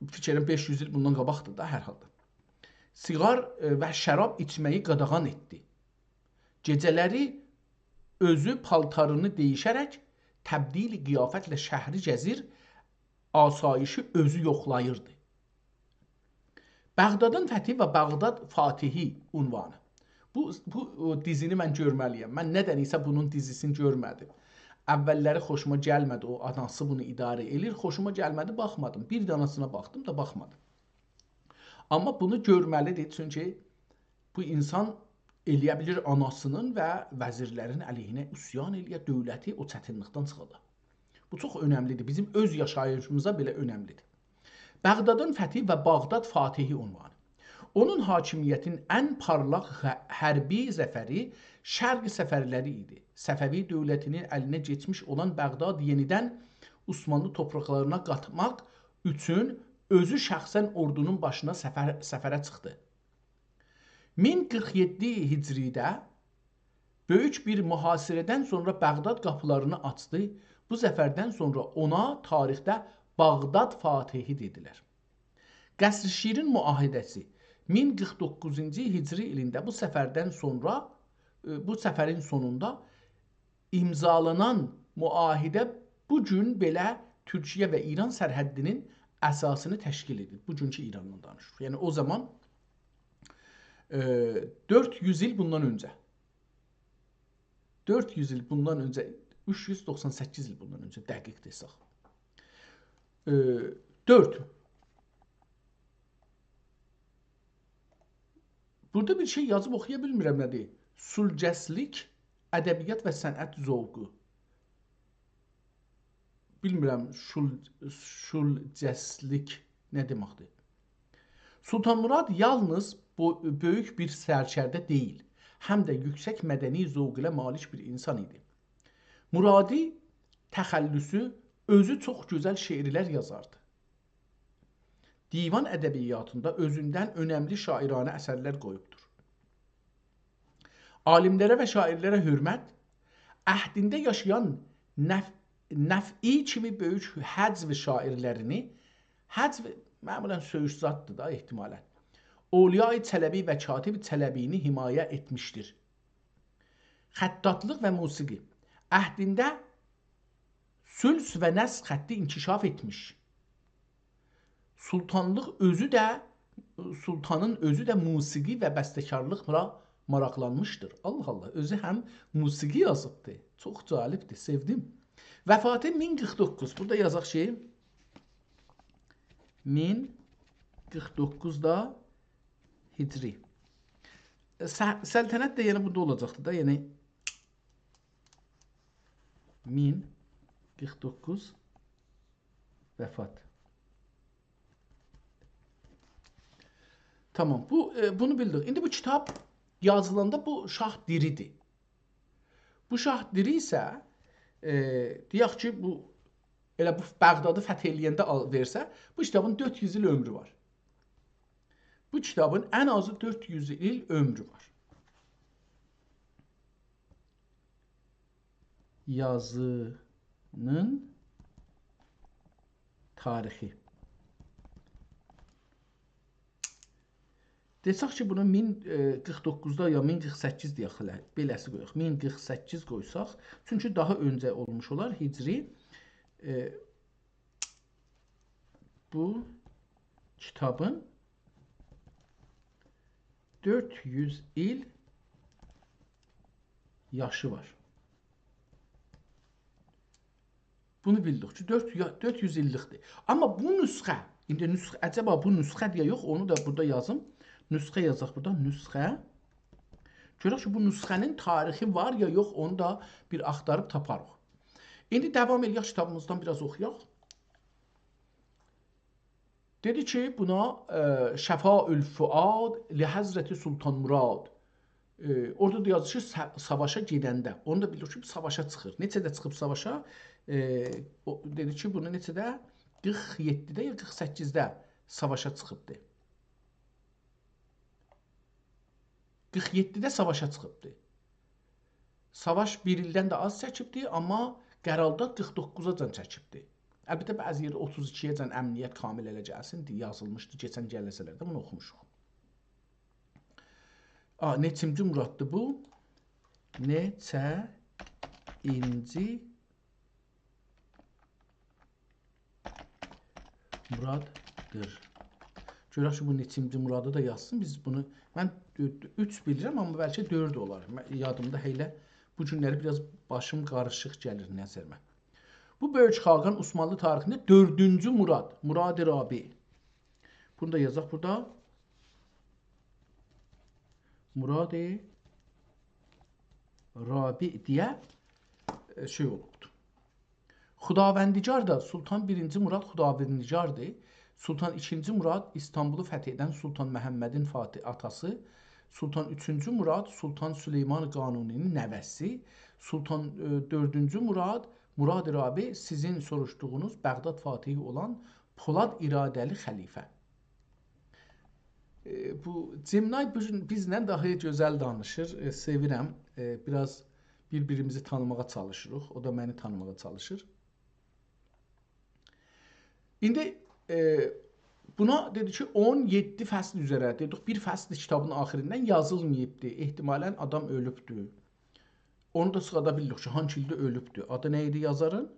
fikirəm 500 il bundan qabaqdır da hər halda. Siqar və şərab içməyi qadağan etdi. Gecələri özü paltarını deyişərək təbdil qiyafətlə şəhri gəzir, asayişi özü yoxlayırdı. Bəğdadın fəthi və Bəğdad Fatihi unvanı. Bu dizini mən görməliyəm. Mən nədənsə bunun dizisini görmədim. Əvvəlləri xoşuma gəlmədi, o anası bunu idarə edir. Xoşuma gəlmədi, baxmadım. Bir danasına baxdım da baxmadım. Amma bunu görməlidir, çünki bu insan eləyə bilir anasının və vəzirlərin əleyhinə üsyan eləyə, dövləti o çətinlikdən çıxada. Bu çox önəmlidir. Bizim öz yaşayışımıza belə önəmlidir. Bəğdadın fəthi və Bağdad Fatihi unvanı. Onun hakimiyyətinin ən parlaq hərbi zəfəri Şərq səfərləri idi. Səfəvi dövlətinin əlinə keçmiş olan Bəğdad yenidən Osmanlı torpaqlarına qatmaq üçün özü şəxsən ordunun başına səfərə çıxdı. 1047 Hicridə böyük bir mühasirədən sonra Bağdad qapılarını açdı. Bu zəfərdən sonra ona tarixdə Bağdad Fatihi dedilər. Qəsr-i Şirin müahidəsi 1049-cu Hicri ilində bu səfərin sonunda imzalanan müahidə bu gün belə Türkiyə və İran sərhəddinin əsasını təşkil edir. Bugünkü İrandan danışırıq. Yəni o zaman 400 il bundan öncə 398 il bundan öncə dəqiq desək. 4. Burada bir şey yazıb oxuya bilmirəm nədir? Sulcəslik, ədəbiyyat və sənət zövqü. Bilmirəm şulcəslik nə deməkdir? Sultan Murad yalnız böyük bir sərkərdə deyil, həm də yüksək mədəni zövq ilə malik bir insan idi. Muradi təxəllüsü özü çox gözəl şeirlər yazardı. Divan ədəbiyyatında özündən önəmli şairanə əsərlər qoyubdur. Alimlərə və şairlərə hörmət, əhdində yaşayan Nəf'i kimi böyük həcv şairlərini, həcv məmulən söyüş zaddır da ehtimalən, Olyai Çələbi və Katib Çələbini himayə etmişdir. Xəttatlıq və musiqi, əhdində süls və nəsr xətti inkişaf etmiş. Sultanın özü də musiqi və bəstəkarlıqla maraqlanmışdır. Allah Allah, özü həm musiqi yazıbdır. Çox cəlibdir, sevdim. Vəfatı 1049. Burada yazaq şey 1049-da Hicri. Səltənət də yəni burada olacaqdır da, yəni 1049 vəfat. Tamam, bunu bildik. İndi bu kitab yazılanda bu şah diridir. Bu şah diri isə deyək ki, elə bu Bağdadı fəth eləyəndə versə, bu kitabın 400 il ömrü var. Bu kitabın ən azı 400 il ömrü var. Yazının tarixi. Desək ki, bunu 1049-da ya 1048 deyək, beləsi qoyaq. 1048 qoysaq, çünki daha öncə olmuş olar Hicri. Bu kitabın 400 il yaşı var. Bunu bildik ki, 400 illikdir. Amma bu nüsxə, indi əcəba bu nüsxə deyə yox, onu da burada yazım. Nüsxə yazaq burada, nüsxə. Görək ki, bu nüsxənin tarixi var ya yox, onu da bir axtarıb taparıq. İndi davam eləyək, kitabımızdan biraz oxuyaq. Dedi ki, buna Şəfaül Fuad li Həzrəti Sultan Murad. Orada da yazır ki, savaşa gedəndə. Onu da bilir ki, savaşa çıxır. Neçədə çıxıb savaşa? Dedi ki, bunu neçədə? 47-də ya 48-də savaşa çıxıbdır. 47-də savaşa çıxıbdır. Savaş bir ildən də az çəkibdir, amma qərarda 49-a çəkibdir. Əlbəttə, bəzi yerdə 32-yə əmniyyət kamil elə gəlsin, yazılmışdı keçən gəlləsələrdə, bunu oxumuşuq. Neçinci Muraddır bu? Neçinci Muraddır. Görək ki, bu neçinci Muradı da yazsın. Biz bunu, mən 3 bilirəm, amma bəlkə 4 olar. Yadımda heylə bu günləri biraz başım qarışıq gəlir nəzərimə. Bu böyük xaqan Osmanlı tarixində 4-cü Murad, Murad-ı Rabi. Bunu da yazaq burada. Murad-ı Rabi deyə şey olubdur. Xudavendigar da Sultan 1-ci Murad Xudavendigardır. Sultan 2-ci Murad İstanbulu fəth edən Sultan Məhəmmədin atası. Sultan 3-cü Murad Sultan Süleyman Qanuninin nəvəsi. Sultan 4-cü Murad Murad-ı Rabi sizin soruşduğunuz Bağdad Fatihi olan Polad iradəli xəlifə. Bu Cemnay bizlə daha gözəl danışır. Sevirəm. Biraz bir-birimizi tanımağa çalışırıq. O da məni tanımağa çalışır. İndi buna dedi ki 17 fəsl üzrə dedik. Bir fəsl kitabın axirindən yazılmayıbdı. Ehtimalən adam ölübdü. Onu da çıxada bildik ki, hangi ildə ölübdü. Adı nə idi yazarın?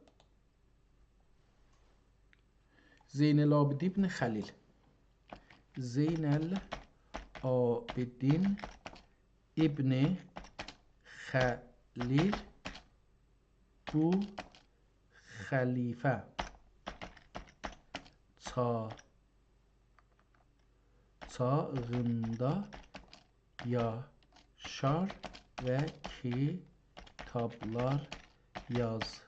Zeynəlabidin ibn Xəlil. Zeynəlabidin ibn Xəlil bu xəlifə çağında yaşar və kitablar yazar.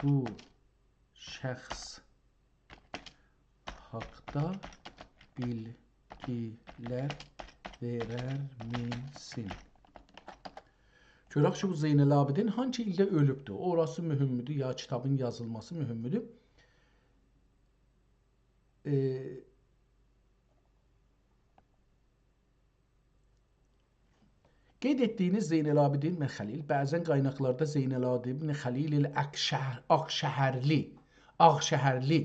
Bu şəxs haqda bilgilər verər misin? Görək ki, bu Zeynəlabidin hangi ildə ölübdür? Orası mühümdür, ya kitabın yazılması mühümdür. Qeyd etdiyiniz Zeynəlabidin ibn Xəlil, bəzən qaynaqlarda Zeynəlabidin ibn Xəlil Ağşəhərli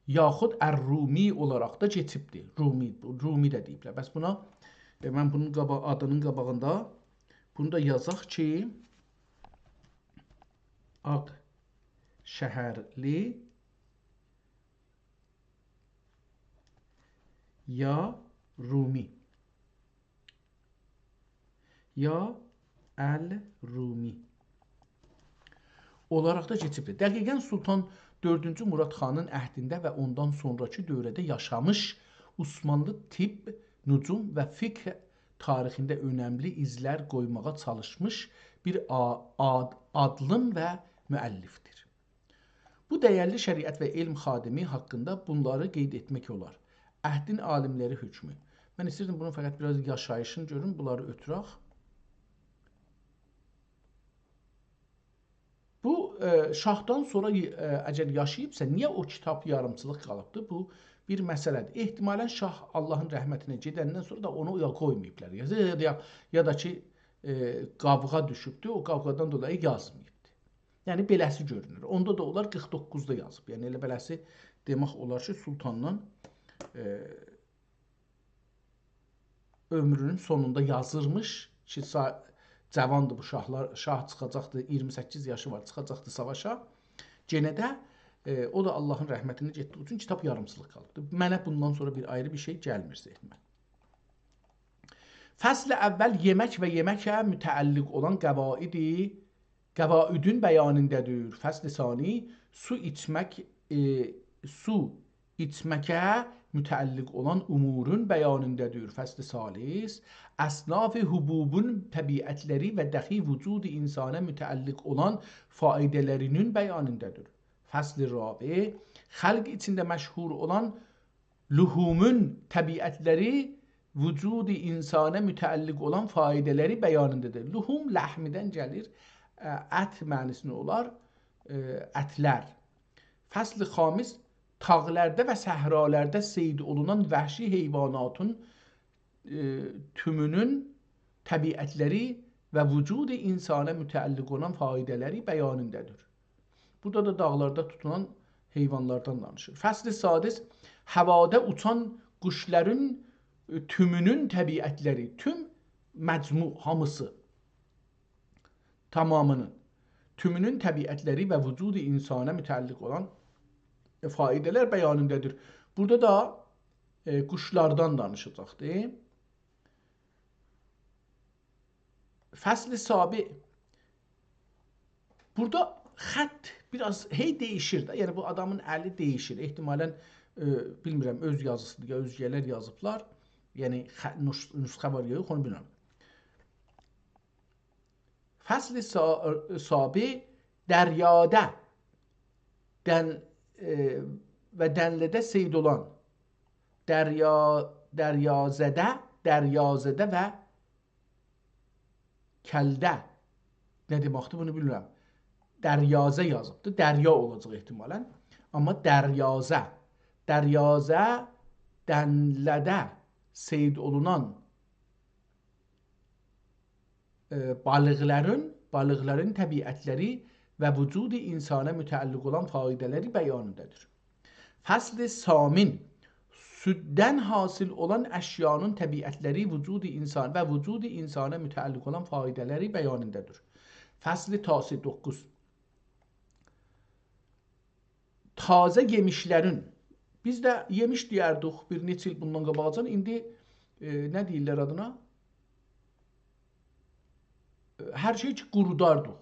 yaxud Ər-Rumi olaraq da keçibdir. Rumi də deyiblər. Bəs buna, mən bunun adının qabağında bunu da yazaq ki, Ağşəhərli ya Rumi ya Əl-Rumi olaraq da keçibdir. Dəqiqən Sultan 4-cü Murad xanın əhdində və ondan sonraki dövrədə yaşamış Osmanlı tibb, nücum və fiqh tarixində önəmli izlər qoymağa çalışmış bir adlım və müəllifdir. Bu dəyərli şəriət və elm xadimi haqqında bunları qeyd etmək olar. Əhdin alimləri hökmü. Mən istəyirdim bunun fəqət biraz yaşayışını görün, bunları ötürək. Bu şahdan sonra əgər yaşayıbsa, niyə o kitab yarımçılıq qalıbdır? Bu bir məsələdir. Ehtimalən şah Allahın rəhmətinə gedəndən sonra da onu qoymayıblar. Ya da ki, qavğa düşübdür, o qavğadan dolayı yazmayıbdır. Yəni, beləsi görünür. Onda da onlar 49-da yazıb. Yəni, elə beləsi demək olar ki, sultandan ömrünün sonunda yazırmış ki, cavandır bu şahlar, şah çıxacaqdır, 28 yaşı var, çıxacaqdır savaşa. Genə də o da Allahın rəhmətinə getdiyi üçün kitab yarımçılıq qalıbdır. Mənə bundan sonra bir ayrı bir şey gəlmir zehnimə. Fəsl əvvəl yemək və yeməkə mütəalliq olan qəvaidin bəyanındadır. Fəsl sani su içməkə mütəalliq olan umurun bəyanındadır. Fəsl salis əsnaf hububun təbiətləri və dəxi vücud insana mütəalliq olan faydelərinin bəyanındadır. Fəsl rabi xalq içində məşhur olan luhumun təbiətləri vücud insana mütəalliq olan faydeləri bəyanındadır. Luhum ləhmidən gəlir, ət mənisini olar, ətlər. Fəsl xamis tağlarda və səhralarda seyd olunan vəhşi heyvanatın tümünün təbiətləri və vücud insana mütəalliq olan faydeləri bəyanındadır. Burada da dağlarda tutulan heyvanlardan danışır. Fəsl sadis havada uçan quşların tümünün təbiətləri, tüm məcmu, hamısı, tamamının, tümünün təbiətləri və vücud insana mütəalliq olan faydelər bəyanındadır. Burada da quşlardan danışacaqdır. Fəsl sabi. Burada xətt biraz dəyişir də. Yəni bu adamın əli dəyişir. Ehtimalən bilmirəm öz yazısıdır ya özgələr yazıblar. Yəni nüsxə var ya yox, onu bilmirəm. Fəsl sabi dəryada və dənlədə seyd olan dəryazədə və kəldə nə deməkdir bunu bilmirəm. Dəryazə yazıbdır. Dərya olacaq ehtimalən. Amma dəryazə. Dəryazə dənlədə seyd olunan balıqların təbiətləri və vücud-i insana mütəlliq olan faydeləri bəyanındadır. Fasl samin süddən hasil olan əşyanın təbiətləri vücud-i insan və vücud-i insana mütəlliq olan faydeləri bəyanındadır. Fasl tasi 9 Taze yemişlərin, biz də yemiş deyərdik bir neçə il bundan qabaqcan, indi nə deyirlər adına? Hər şey ki qurudardıq.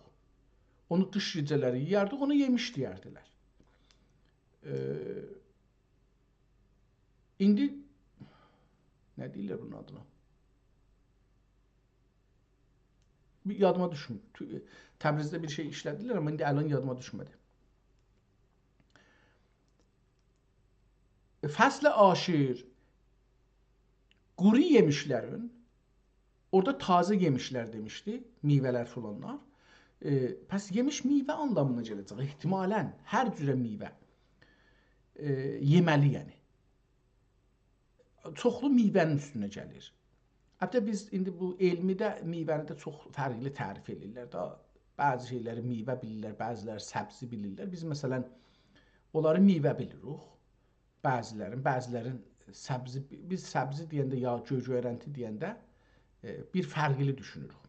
Onu qış gecələri yeyərdik, onu yemiş deyərdilər. İndi nə deyirlər bunun adına? Yadıma düşmür. Təbrizdə bir şey işlədilər, amma indi ələn yadıma düşmədi. Fasl aşir quru yemişlərin, orada taze yemişlər demişdi, meyvələr filanlar. Pəs yemiş meyvə anlamına gələcək, ehtimalən hər cürə meyvə yeməli yəni. Çoxlu meyvənin üstünə gəlir. Hətta biz indi bu elmidə meyvəni də çox fərqli tərif edirlər da. Bəzi şeyləri meyvə bilirlər, bəziləri səbzi bilirlər. Biz məsələn onları meyvə bilirik. Bəzilərin səbzi, biz səbzi deyəndə ya göy-göyərənti deyəndə bir fərqli düşünürük.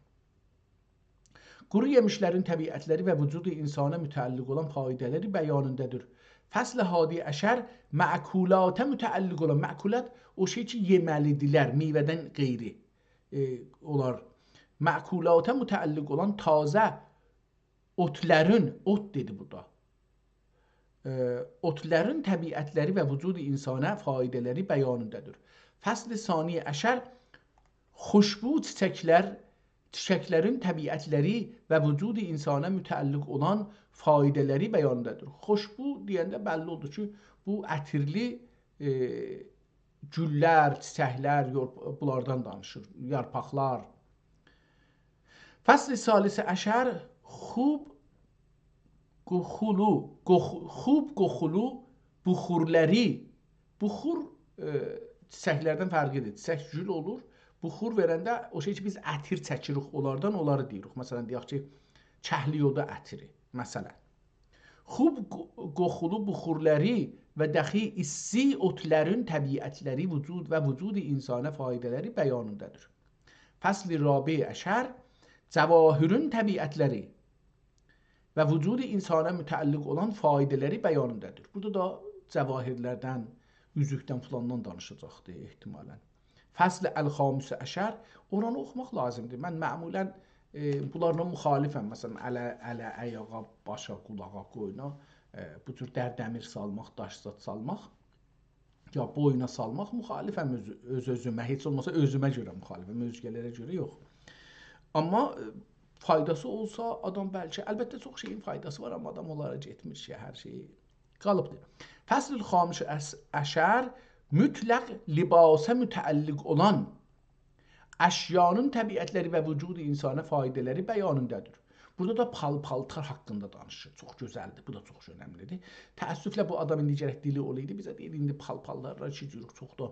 Quru yemişlərin təbiətləri və vücudu insana mütəlliq olan faydeləri bəyanındadır. Fasl hadi əşər məkulata mütəlliq olan, məkulat o şey ki yeməlidirlər, meyvədən qeyri olar. Məkulata mütəlliq olan taze otların, ot dedi burada. Otların təbiətləri və vücud-i insana faydeləri bəyanındadır. Fasl sani əşər xoşbu çiçəklərin təbiətləri və vücud-i insana mütəlliq olan faydeləri bəyanındadır. Xoşbu deyəndə bəlli oldu ki, bu ətirli güllər, çiçəklər, bunlardan danışır, yarpaqlar. Fasl salis əşər خوب qoxulu buxurları. Buxur çiçəklərdən fərqlidir. Çiçək gül olur. Buxur verəndə o şey ki biz ətir çəkirik onlardan, onları deyirik. Məsələn deyək ki, kəhliyoda ətiri məsələn. Xub qoxulu buxurları və dəxi issi otların təbiətləri vücud və vücud-i insana faydeləri bəyanındadır. Fasl rabi əşər cəvahirün təbiətləri və vücud-i insana mütəlliq olan faydeləri bəyanındadır. Burada da cəvahirlərdən, üzükdən filandan danışacaqdır ehtimalən. Fasl əl-xamis əşər, oranı oxumaq lazımdır. Mən məmulən bunlarla müxalifəm. Məsələn, ələ, əyağa, başa, qulağa, qoyuna bu cür dərdəmir salmaq, daşzat salmaq ya boyuna salmaq müxalifəm öz-özümə. Heç olmasa özümə görə müxalifəm, özgələrə görə yox. Amma faydası olsa adam bəlkə, əlbəttə çox şeyin faydası var, amma adam onlara getmir ki, hər şey qalıbdır. Fasl xamis əşər mütləq libasa mütəlliq olan əşyanın təbiətləri və vücud-i insana faydeləri bəyanındadır. Burada da paltar haqqında danışır. Çox gözəldir, bu da çox önəmlidir. Təəssüflə bu adam indi gərək dili olaydı, bizə deyir, indi paltarlar ki, çox da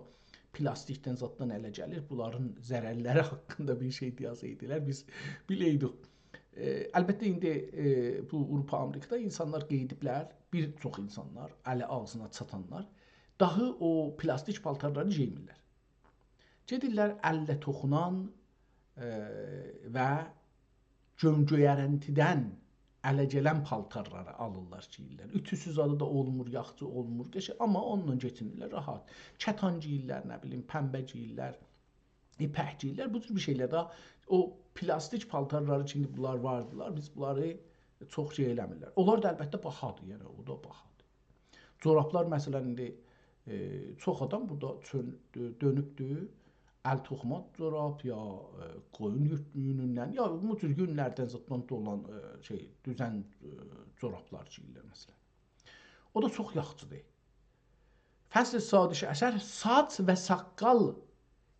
plastikdən zaddan ələ gəlir. Bunların zərərləri haqqında bir şey deyəcəkdilər, biz biləydik. Əlbəttə indi bu Avropa, Amerikada insanlar qeydiblər, bir çox insanlar, əli ağzına çatanlar, dahi o plastik paltarları geymirlər. Gedirlər əllə toxunan və göngöyərəntidən ələ gələn paltarları alırlar geyirlər. Ütüsüz adı da olmur, yaxçı olmur, amma onunla geçinirlər rahat. Kətan geyirlər, nə bilim, pəmbə geyirlər, ipək geyirlər. Bu cür bir şeylər də o plastik paltarları ki, bunlar vardılar, biz bunları çox şey eləmirlər. Onlar da əlbəttə bahadır, yəni o da bahadır. Corablar məsələn indi çox adam burada dönübdür. Əl toxuma corab ya qoyun yünündən ya bu cür günlərdən zıtdan dolan düzən corablar geyirlər məsələn. O da çox yaxşıdır. Fasl sadis əşər saç və saqqal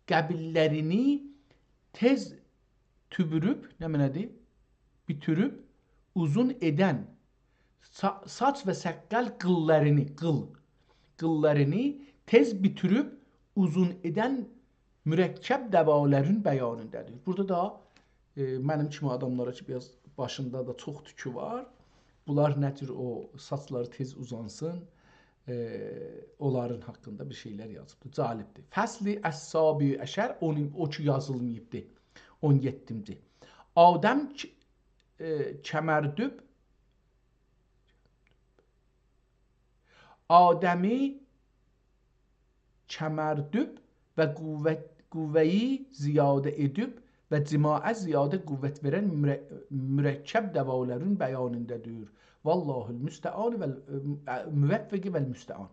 qəbillərini tez tübürüb, nə mənədir? Bitirib uzun edən saç və səqqal qıllarını tez bitirib uzun edən mürəkkəb dəvalərin bəyanındadır. Burada da mənim kimi adamlara ki, biraz başında da çox tükü var. Bunlar nədir o saçları tez uzansın, onların haqqında bir şeylər yazıbdır. Cəlibdir. Fəsli Əs-Sabi Əşər o ki yazılmayıbdır. 17-ci. Adəm kəmərdüb Adəmi kəmərdüb və qüvvəyi ziyadə edib və cimaə ziyadə qüvvət verən mürəkkəb dəvalərin bəyanındadır. Vallahul müstəan və müvəffəqi vəl müstəan.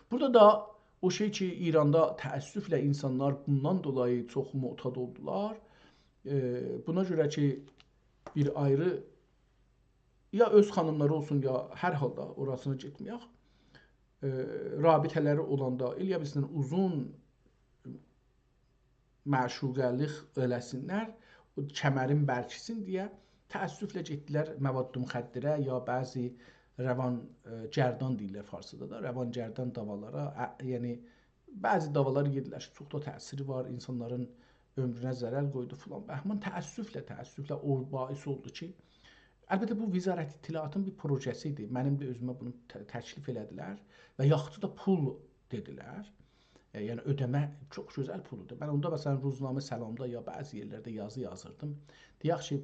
Burada da o şey ki, İranda təəssüflə insanlar bundan dolayı çox muhtad oldular. Buna görə ki, bir ayrı ya öz xanımları olsun, ya hər halda orasına getməyək. Rabitələri olanda elə bilsin uzun məşuqəlik eləsinlər, kəmərin bərkisin deyə təəssüflə getdilər məvaddım xəddirə ya bəzi rəvan cərdan deyirlər farsıda da, rəvan cərdan davalara, yəni bəzi davalar yedilər ki, çox da təsiri var, insanların ömrünə zərər qoydu filan. Bəhman təəssüflə o bais oldu ki, əlbəttə bu Vizarət İttilaatın bir projesi idi. Mənim də özümə bunu təklif elədilər və yaxud da pul dedilər. Yəni ödəmə çox gözəl puludur. Mən onda məsələn Ruznamə Səlamda ya bəzi yerlərdə yazı yazırdım. Deyək ki,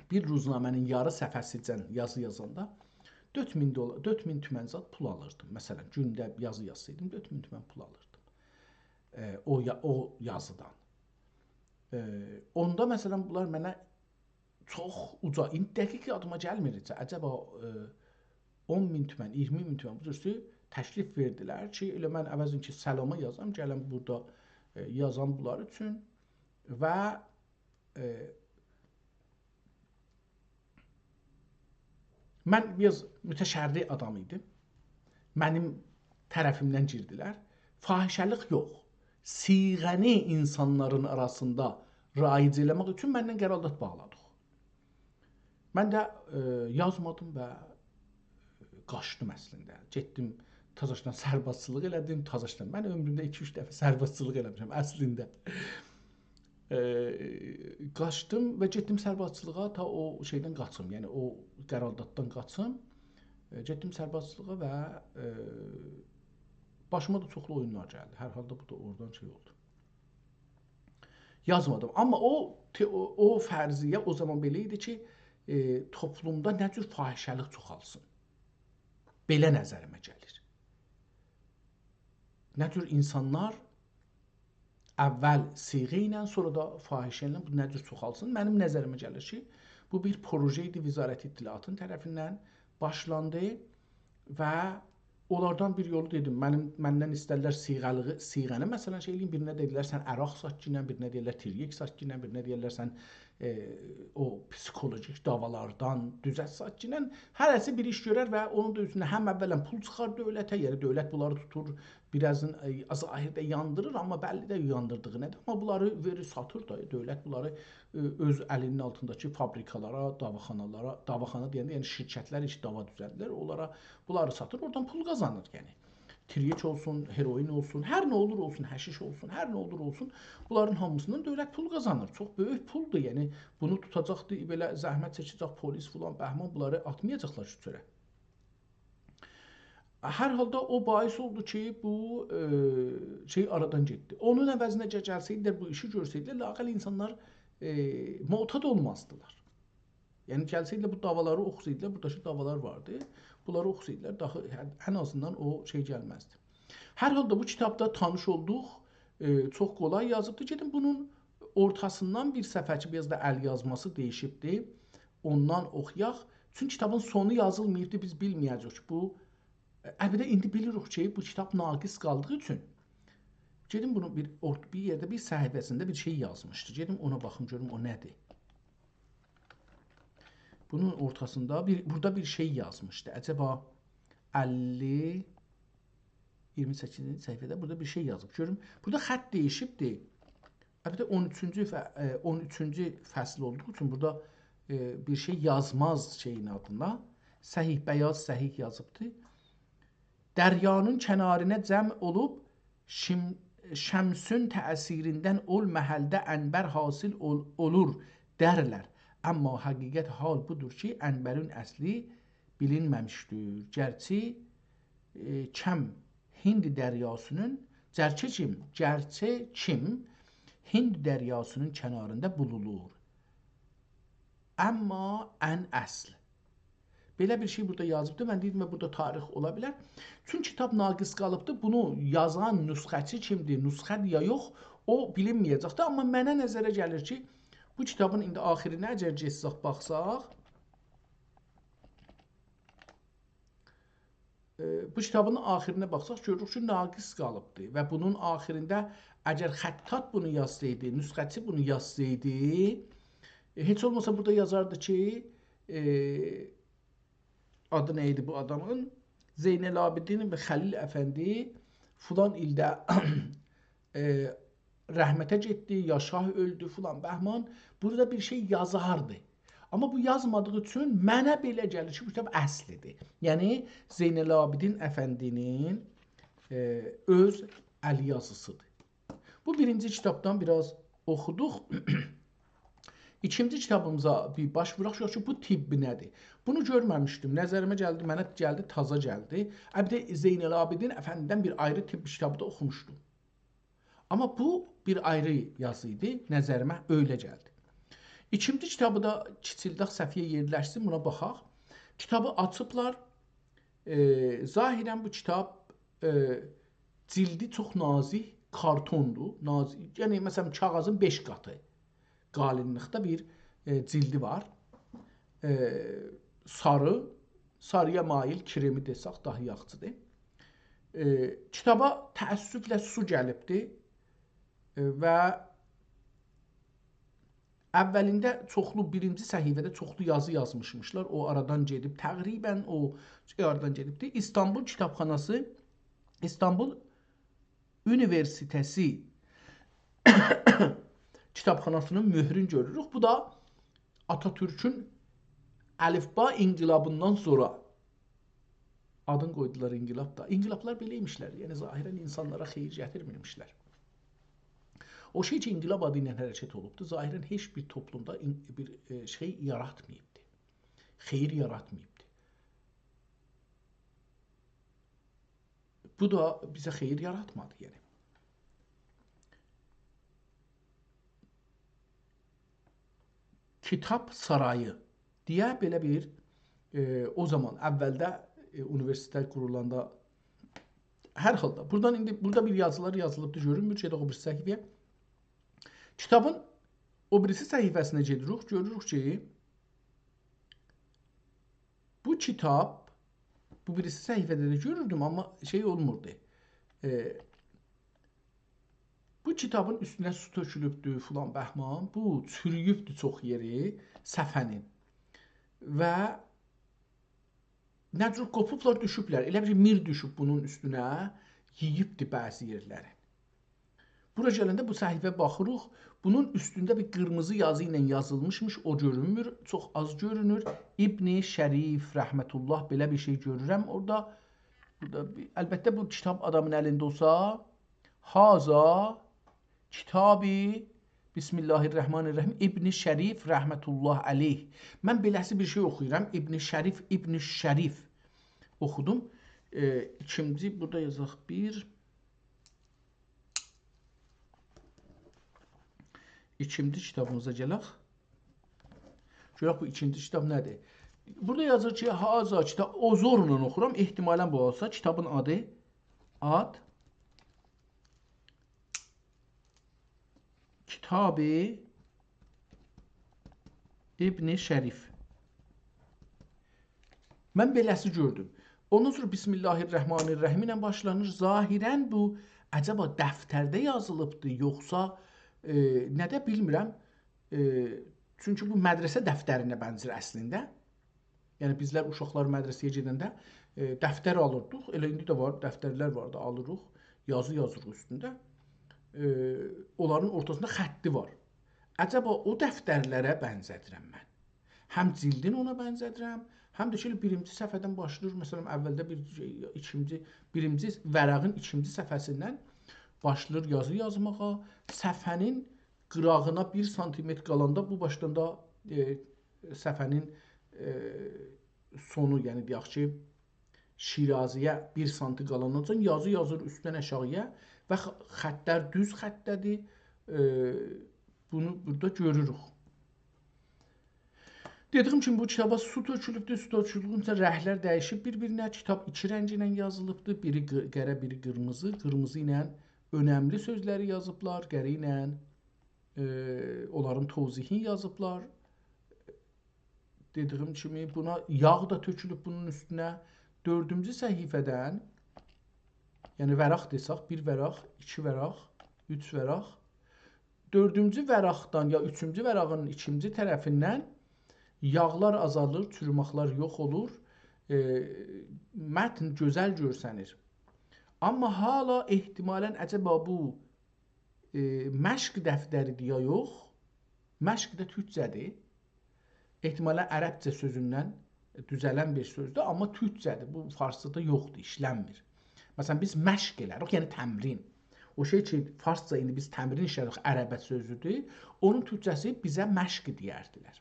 bir ruznamənin yarı səhifəsindən yazı yazanda 4000 tümən zat pul alırdım. Məsələn, gündə yazı yazsaydım 4000 tümən pul alırdım. O yazıdan. Onda məsələn bunlar mənə çox uca, indi dəqiq adıma gəlmirəcə, əcəba 10.000 tümən, 20.000 tümən bu cürsü təklif verdilər ki, elə mən əvəzin ki, səlama yazam, gələm burada yazam bunlar üçün və mən biraz mütəşərri adam idim. Mənim tərəfimdən girdilər. Fahişəlik yox, siğəni insanların arasında raic eləmək üçün məndən qərardat bağladıq. Mən də yazmadım və qaçdım əslində. Getdim Tazaşdan sərbazçılıq elədim, Tazaşdan. Mən ömrümdə 2-3 dəfə sərbazçılıq eləmişəm əslində. Qaçdım və getdim sərbazçılığa ta o şeydən qaçım, yəni o qərardatdan qaçım. Getdim sərbazçılığa və başıma da çoxlu oyunlar gəldi. Hər halda bu da oradan şey oldu. Yazmadım. Amma o fərziyyə o zaman belə idi ki, toplumda nə cür fahişəlik çoxalsın. Belə nəzərimə gəlir. Nə cür insanlar əvvəl siğə ilə, sonra da fahişə ilə bu nə cür çoxalsın. Mənim nəzərimə gəlir ki, bu bir proje idi Vizarət İttilaatın tərəfindən başlandı və onlardan bir yolu dedim. Məndən istədilər siğəni məsələn şey eləyim, birinə dedilər sən əraq saççıyla, birinə deyirlər tiryək saççıyla, birinə deyirlər sən o psixolojik davalardan düzət saççıyla. Hərəsi bir iş görər və onun da üzrünə həm əvvələn pul çıxar dövlətə, yəni dövlət bunları tutur, birazın zahirdə yandırır, amma bəlli də yandırdığı nədir? Amma bunları verir, satır da, dövlət bunları öz əlinin altındakı fabrikalara, davaxanalara, davaxana deyəndə, yəni şirkətlər heç dava düzəldirlər, onlara bunları satır, oradan pul qazanır, yəni. Tiryək olsun, heroin olsun, hər nə olur olsun, həşiş olsun, hər nə olur olsun, bunların hamısından dövlət pul qazanır. Çox böyük puldur, yəni bunu tutacaqdı, belə zəhmət çəkəcək polis filan, bəhman bunları atmayacaqlar şu çörə. Hər halda o bais oldu ki, bu şey aradan getdi. Onun əvəzinə gəlsəydilər, bu işi görsəydilər, laqal insanlar muhtad olmazdılar. Yəni gəlsəydilər, bu davaları oxusaydılar, buradakı davalar vardı. Bunları oxusaydılar, daha ən azından o şey gəlməzdi. Hər halda bu kitabda tanış olduq, çox qolay yazıbdır. Gedin bunun ortasından bir səhifə ki, biraz da əl yazması dəyişibdir. Ondan oxuyaq. Çünki kitabın sonu yazılmayıbdır, biz bilməyəcək. Bu, əlbəttə indi bilirik ki, bu kitab naqis qaldığı üçün. Gedin bunu bir yerdə, bir səhifəsində bir şey yazmışdı. Gedin ona baxım, görüm o nədir. Bunun ortasında burada bir şey yazmışdı. Əcəba 28-ci səhifədə burada bir şey yazıb. Görüm, burada xətt dəyişibdir. Əlbəttə 13-cü fəsl olduğu üçün burada bir şey yazmaz şeyin adına. Səhih bəyaz səhih yazıbdı. Dəryanın kənarına cəm olub şəmsün təsirindən ol məhəldə ənbər hasil olur dərlər. Amma həqiqət hal budur ki, ənbərin əsli bilinməmişdir. Gərçi kəm Hind dəryasının gərçə kim Hind dəryasının kənarında bulunur. Amma ən əsl. Belə bir şey burada yazıbdır. Mən dedim burada tarix ola bilər. Çünki kitab naqis qalıbdır. Bunu yazan nüsxəçi kimdir, nüsxədir ya yox, o bilinməyəcəkdir. Amma mənə nəzərə gəlir ki, bu kitabın indi axirinə əgər geçsək, baxsaq, bu kitabın axirinə baxsaq, görürük ki, naqis qalıbdır. Və bunun axirində əgər xəttat bunu yazsaydı, nüsxəçi bunu yazsaydı, heç olmasa burada yazardı ki, adı neydi bu adamın? Zeynəl Abidin və Xəlil Əfəndi filan ildə rəhmətə getdi, ya şah öldü filan bəhman. Burada bir şey yazardı. Amma bu yazmadığı üçün mənə belə gəlir ki, bu kitab əslidir. Yəni Zeynəl Abidin Əfəndinin öz əl yazısıdır. Bu birinci kitabdan biraz oxuduq. İkinci kitabımıza bir baş vuraq ki, bu tibbi nədir? Bunu görməmişdim. Nəzərimə gəldi, mənə gəldi, taza gəldi. Bir də Zeynəl Abidin Əfəndidən bir ayrı tibbi kitabı da oxumuşdum. Amma bu bir ayrı yazı idi. Nəzərimə öyle gəldi. İkinci kitabı da kiçildək səhifəyə yerləşsin, buna baxaq. Kitabı açıblar. Zahirən bu kitab cildi çox nazik, kartondur. Nazik. Yəni, məsələn, kağızın 5 qatı qalinlikdə bir cildi var. Sarıya mail kremi desək daha yaxşıdır. Kitaba təəssüflə su gəlibdir və əvvəlində çoxlu, birinci səhifədə çoxlu yazı yazmışmışlar. O aradan gedib, təqribən o aradan gedibdir. İstanbul Kitabxanası, İstanbul Üniversitesi kitabxanasının mührün görürük. Bu da Atatürk'ün əlifba inqilabından sonra adını qoydular inqilab da. İnqilablar beləymişlər. Yəni zahirən insanlara xeyir gətirmirmişlər. O şey ki, inqilab adı ilə hərəkət olubdu. Zahirən heç bir toplumda bir şey yaratmayıbdı. Xeyir yaratmayıbdı. Bu da bizə xeyir yaratmadı. Yəni. Kitab sarayı deyə belə bir o zaman əvvəldə universitet qurulanda hər halda burada bir yazılar yazılıbdır, görünmür, gedək o birisi səhifəyə. Kitabın o birisi səhifəsinə gedirik, görürük ki bu kitab bu birisi səhifədə də görürdüm, amma şey olmurdu. Bu kitabın üstünə su tökülübdür filan bəhman. Bu çürüyübdür çox yeri səfənin. Və nə cür qopublar, düşüblər. Elə bir mir düşüb bunun üstünə, yiyibdir bəzi yerləri. Bura gələndə bu səhifə baxırıq. Bunun üstündə bir qırmızı yazı ilə yazılmışmış, o görünmür, çox az görünür. İbn Şərif rəhmətullah belə bir şey görürəm. Orada əlbəttə bu kitab adamın əlində olsa, haza Kitab-ı Bismillahirrahmanirrahim İbn Şərif rəhmətullah əleyh. Mən beləsi bir şey oxuyuram. İbn Şərif oxudum. İkinci, burada yazaq bir. İkinci kitabımıza gələk. Görək bu ikinci kitab nədir? Burada yazır ki, haza kitab, o zorla oxuram. İhtimalən bu olsa, kitabın adı Kitab-ı İbn Şərif. Mən beləsi gördüm. Ondan sonra Bismillahirrahmanirrahim ilə başlanır. Zahirən bu əcəba dəftərdə yazılıbdır, yoxsa nədə bilmirəm. Çünki bu mədrəsə dəftərinə bənzir əslində. Yəni bizlər uşaqlar mədrəsəyə gedəndə dəftər alırdıq. Elə indi də var, dəftərlər var da alırıq. Yazı yazırıq üstündə. Onların ortasında xətti var. Əcəba o dəftərlərə bənzədirəm mən. Həm cildin ona bənzədirəm, həm də ki birinci səhifədən başlayır. Məsələn, əvvəldə birinci vərəqin ikinci səhifəsindən başlayır yazı yazmağa. Səhifənin qırağına 1 sm qalanda bu başdan da səhifənin sonu, yəni deyək ki, Şiraziyə 1 sm qalandan yazı yazır üstdən aşağıya və xəttlər düz xəttədir. Bunu burada görürük. Dediyim kimi bu kitaba su tökülübdür. Su töküldükcə rəhlər dəyişib bir-birinə. Kitab 2 rəng ilə yazılıbdır. Biri qərə, biri qırmızı. Qırmızı ilə önəmli sözləri yazıblar. Qərə ilə onların tozihini yazıblar. Dediyim kimi buna yağ da tökülüb bunun üstünə. 4-cü səhifədən, yəni vəraq desək, 1 vəraq, 2 vəraq, 3 vəraq. 4-cü vəraqdan ya 3-cü vərağın ikinci tərəfindən yağlar azalır, çürümaqlar yox olur. Mətn gözəl görsənir. Amma hala ehtimalən əcəba bu məşq dəftəridir ya yox? Məşq də türkcədir. Ehtimalən ərəbcə sözündən düzələn bir sözdür, amma türkcədir. Bu farsçada yoxdur, işlənmir. Məsələn, biz məşq elərik, yəni təmrin. O şey ki, farsça indi biz təmrin işlədik, ərəbə sözüdür. Onun türkcəsi bizə məşq deyərdilər.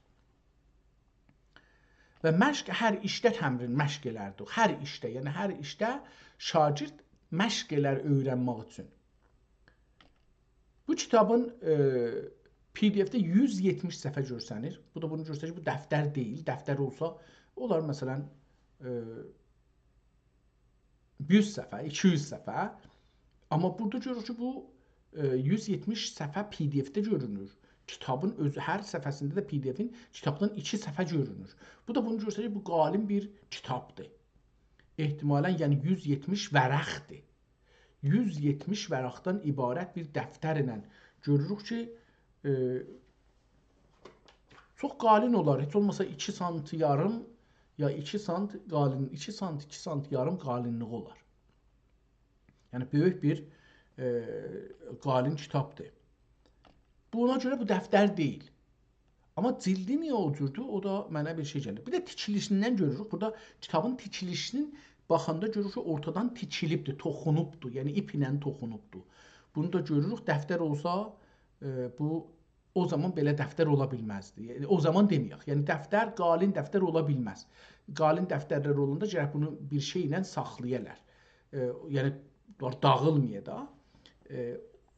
Və məşq hər işdə təmrin məşq elərdik. Hər işdə, yəni hər işdə şagird məşq elər öyrənmək üçün. Bu kitabın PDF-də 170 səhifə görsənir. Bu da bunu göstərir ki, bu dəftər deyil. Dəftər olsa, onlar məsələn 100 səhifə, 200 səhifə. Amma burada görürük ki, bu 170 səhifə PDF-də görünür. Kitabın özü hər səhifəsində də PDF-in kitabdan 2 səhifə görünür. Bu da bunu göstərir ki, bu qalin bir kitabdır. Ehtimalən yəni 170 vərəqdir. 170 vərəqdən ibarət bir dəftər ilə görürük ki, çox qalin olar. Heç olmasa 2 sant yarım ya 2 sant qalin, 2 sant yarım qalinliği olar. Yəni böyük bir qalin kitabdır. Buna görə bu dəftər deyil. Amma cildi niyə o cürdür? O da mənə bir şey gəlir. Bir də tikilişindən görürük. Burada kitabın tikilişinin baxanda görürük ki, ortadan tikilibdir, toxunubdur. Yəni ip ilə toxunubdur. Bunu da görürük. Dəftər olsa bu o zaman belə dəftər ola bilməzdi. Yəni, o zaman deməyək. Yəni dəftər, qalin dəftər ola bilməz. Qalin dəftərlər olanda gərək bunu bir şey ilə saxlayırlar. Yəni dağılmaya da.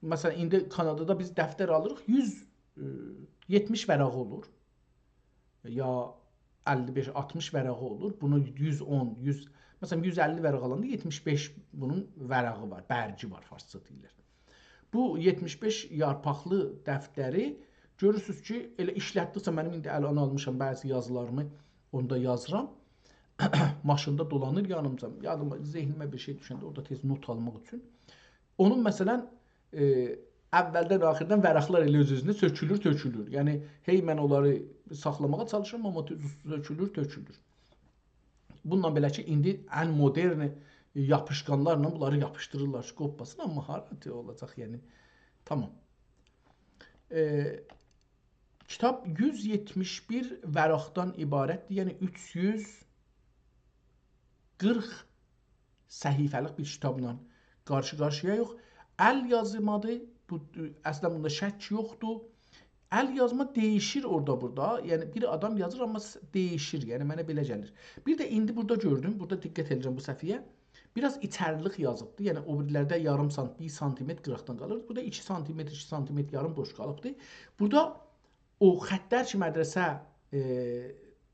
Məsələn, indi Kanadada biz dəftər alırıq, 170 vərəqi olur. Ya 55-60 vərəqi olur. Bunu 110, 100, məsələn 150 vərəq alanda 75 bunun vərəqi var, bərci var farsça deyirlər. Bu 75 yarpaqlı dəftəri görürsünüz ki, elə işlətdikcə mənim indi əl almışam bəzi yazılarımı onda yazıram. Maşında dolanır yanımca. Yadıma, zehnimə bir şey düşəndə orada tez not almaq üçün. Onun məsələn əvvəldən axırdan vərəqlər elə öz-özünə tökülür. Yəni hey mən onları saxlamağa çalışıram, amma tökülür. Bununla belə ki, indi ən modern yapışqanlarla bunları yapışdırırlar ki, qopmasın, amma hara olacaq, yəni tamam. Kitab 171 vərəqdən ibarətdir, yəni 340 səhifəlik bir kitabla qarşı-qarşıya yox. Əl yazmadır, əslən bunda şək yoxdur. Əl yazma dəyişir orada-burada, yəni bir adam yazır, amma dəyişir, yəni mənə belə gəlir. Bir də indi burada gördüm, burada diqqət edəcəm bu səhifəyə. Biraz içərilik yazıbdır, yəni o birilərdə yarım sant, 1 sm qıraqdan qalır. Burada 2 sm, 2 sm yarım boş qalıbdır. Burada o xəttlər ki, mədrəsə,